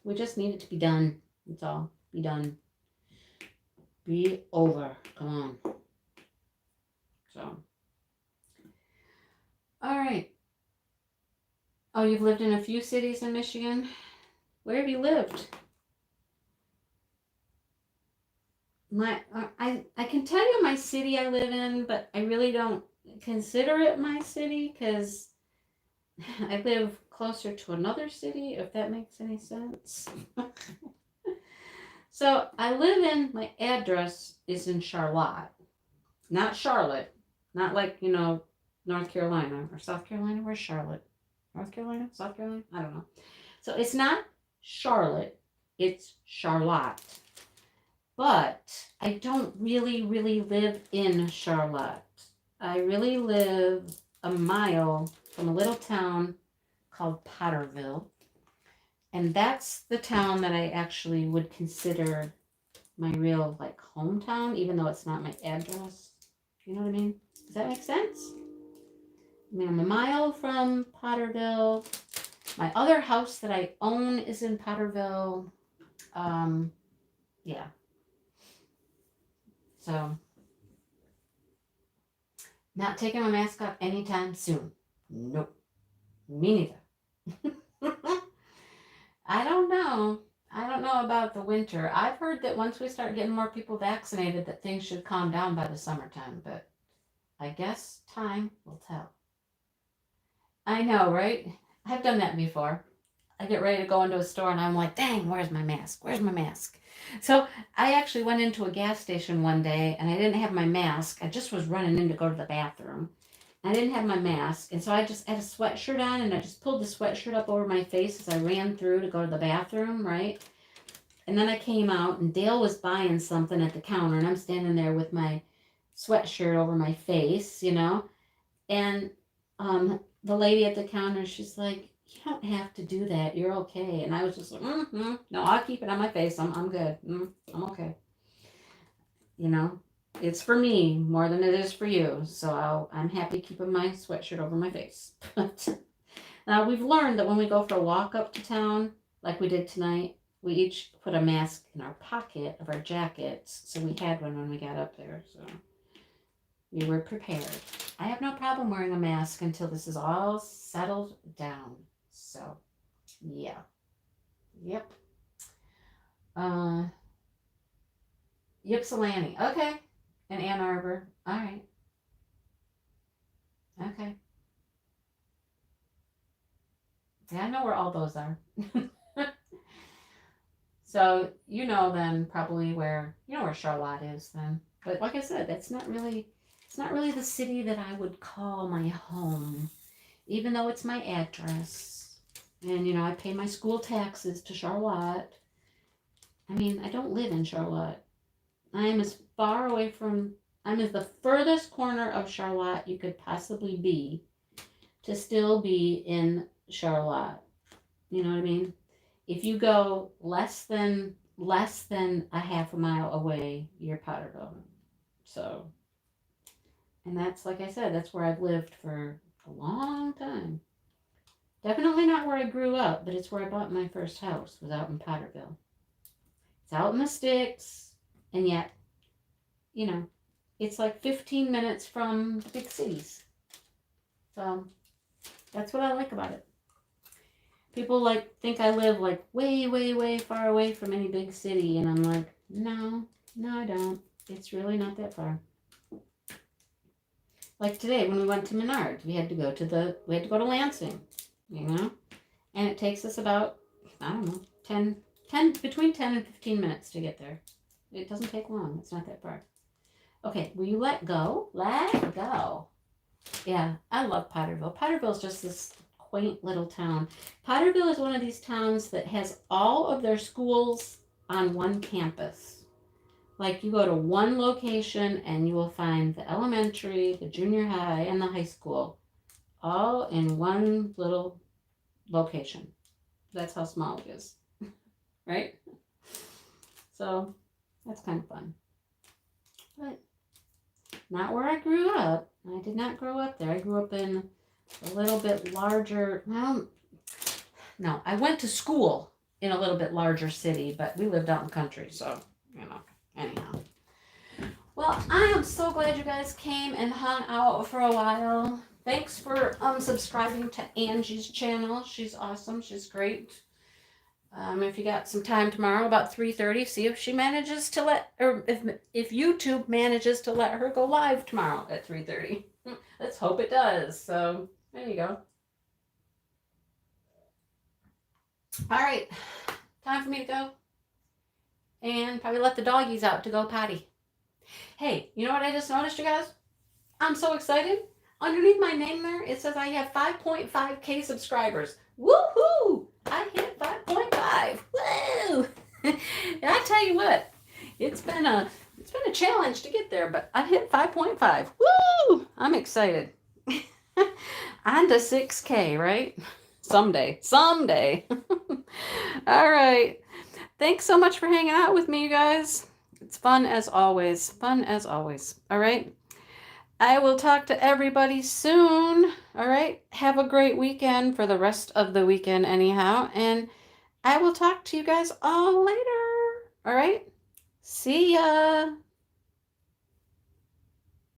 We just need it to be done. That's all. Be done. Be over. Come on. So. All right. Oh, you've lived in a few cities in Michigan? Where have you lived? I can tell you my city I live in, but I really don't consider it my city because I live closer to another city, if that makes any sense. So I live in, my address is in Charlotte, not Charlotte, not like, North Carolina or South Carolina. Where's Charlotte? North Carolina? South Carolina? I don't know. So it's not Charlotte, it's Charlotte. But I don't really, really live in Charlotte. I really live a mile from a little town called Potterville. And that's the town that I actually would consider my real like hometown, even though it's not my address. You know what I mean? Does that make sense? I mean, I'm a mile from Potterville. My other house that I own is in Potterville. Yeah. So, not taking my mask off anytime soon. Nope. Me neither. I don't know. I don't know about the winter. I've heard that once we start getting more people vaccinated that things should calm down by the summertime, but I guess time will tell. I know, right? I've done that before. I get ready to go into a store and I'm like, dang, where's my mask? Where's my mask? So I actually went into a gas station one day and I didn't have my mask. I just was running in to go to the bathroom. I didn't have my mask. And so I just had a sweatshirt on and I just pulled the sweatshirt up over my face as I ran through to go to the bathroom, right? And then I came out and Dale was buying something at the counter and I'm standing there with my sweatshirt over my face, And the lady at the counter, she's like, you don't have to do that. You're okay. And I was just like, no, I'll keep it on my face. I'm good. I'm okay. It's for me more than it is for you. So I'm happy keeping my sweatshirt over my face. But now we've learned that when we go for a walk up to town, like we did tonight, we each put a mask in our pocket of our jackets. So we had one when we got up there. So we were prepared. I have no problem wearing a mask until this is all settled down. So, yeah. Yep. Ypsilanti. Okay. And Ann Arbor. All right. Okay. Yeah, I know where all those are. So, then probably where Charlotte is then. But like I said, it's not really the city that I would call my home, even though it's my address. And, I pay my school taxes to Charlotte. I mean, I don't live in Charlotte. I'm as the furthest corner of Charlotte you could possibly be to still be in Charlotte. You know what I mean? If you go less than a half a mile away, you're Potterville. So, and that's, like I said, that's where I've lived for a long time. Definitely not where I grew up, but it's where I bought my first house, was out in Potterville. It's out in the sticks, and yet, it's like 15 minutes from the big cities. So, that's what I like about it. People think I live way, way, way far away from any big city, and I'm like, no, I don't. It's really not that far. Like today when we went to Menards, we had to go to Lansing, and it takes us about, I don't know, between 10 and 15 minutes to get there. It doesn't take long. It's not that far. Okay, will you let go? Let go. Yeah, I love Potterville. Potterville is just this quaint little town. Potterville is one of these towns that has all of their schools on one campus. Like you go to one location and you will find the elementary, the junior high, and the high school all in one little location. That's how small it is, right? So that's kind of fun. But not where I grew up. I did not grow up there. I grew up in a little bit larger, well, no, I went to school in a little bit larger city, but we lived out in the country, so, anyhow. Well, I am so glad you guys came and hung out for a while. Thanks for subscribing to Angie's channel. She's awesome. She's great. If you got some time tomorrow about 3:30, see if she manages to if YouTube manages to let her go live tomorrow at 3:30. Let's hope it does. So there you go. All right, time for me to go and probably let the doggies out to go potty. Hey, you know what I just noticed, you guys? I'm so excited. Underneath my name there, it says I have 5.5K subscribers. Woohoo! I hit 5.5. Woo! I tell you what, it's been a challenge to get there, but I hit 5.5. Woo! I'm excited. On to 6K, right? Someday. All right. Thanks so much for hanging out with me, you guys. It's fun as always. All right. I will talk to everybody soon. All right. Have a great weekend for the rest of the weekend, anyhow. And I will talk to you guys all later. All right. See ya.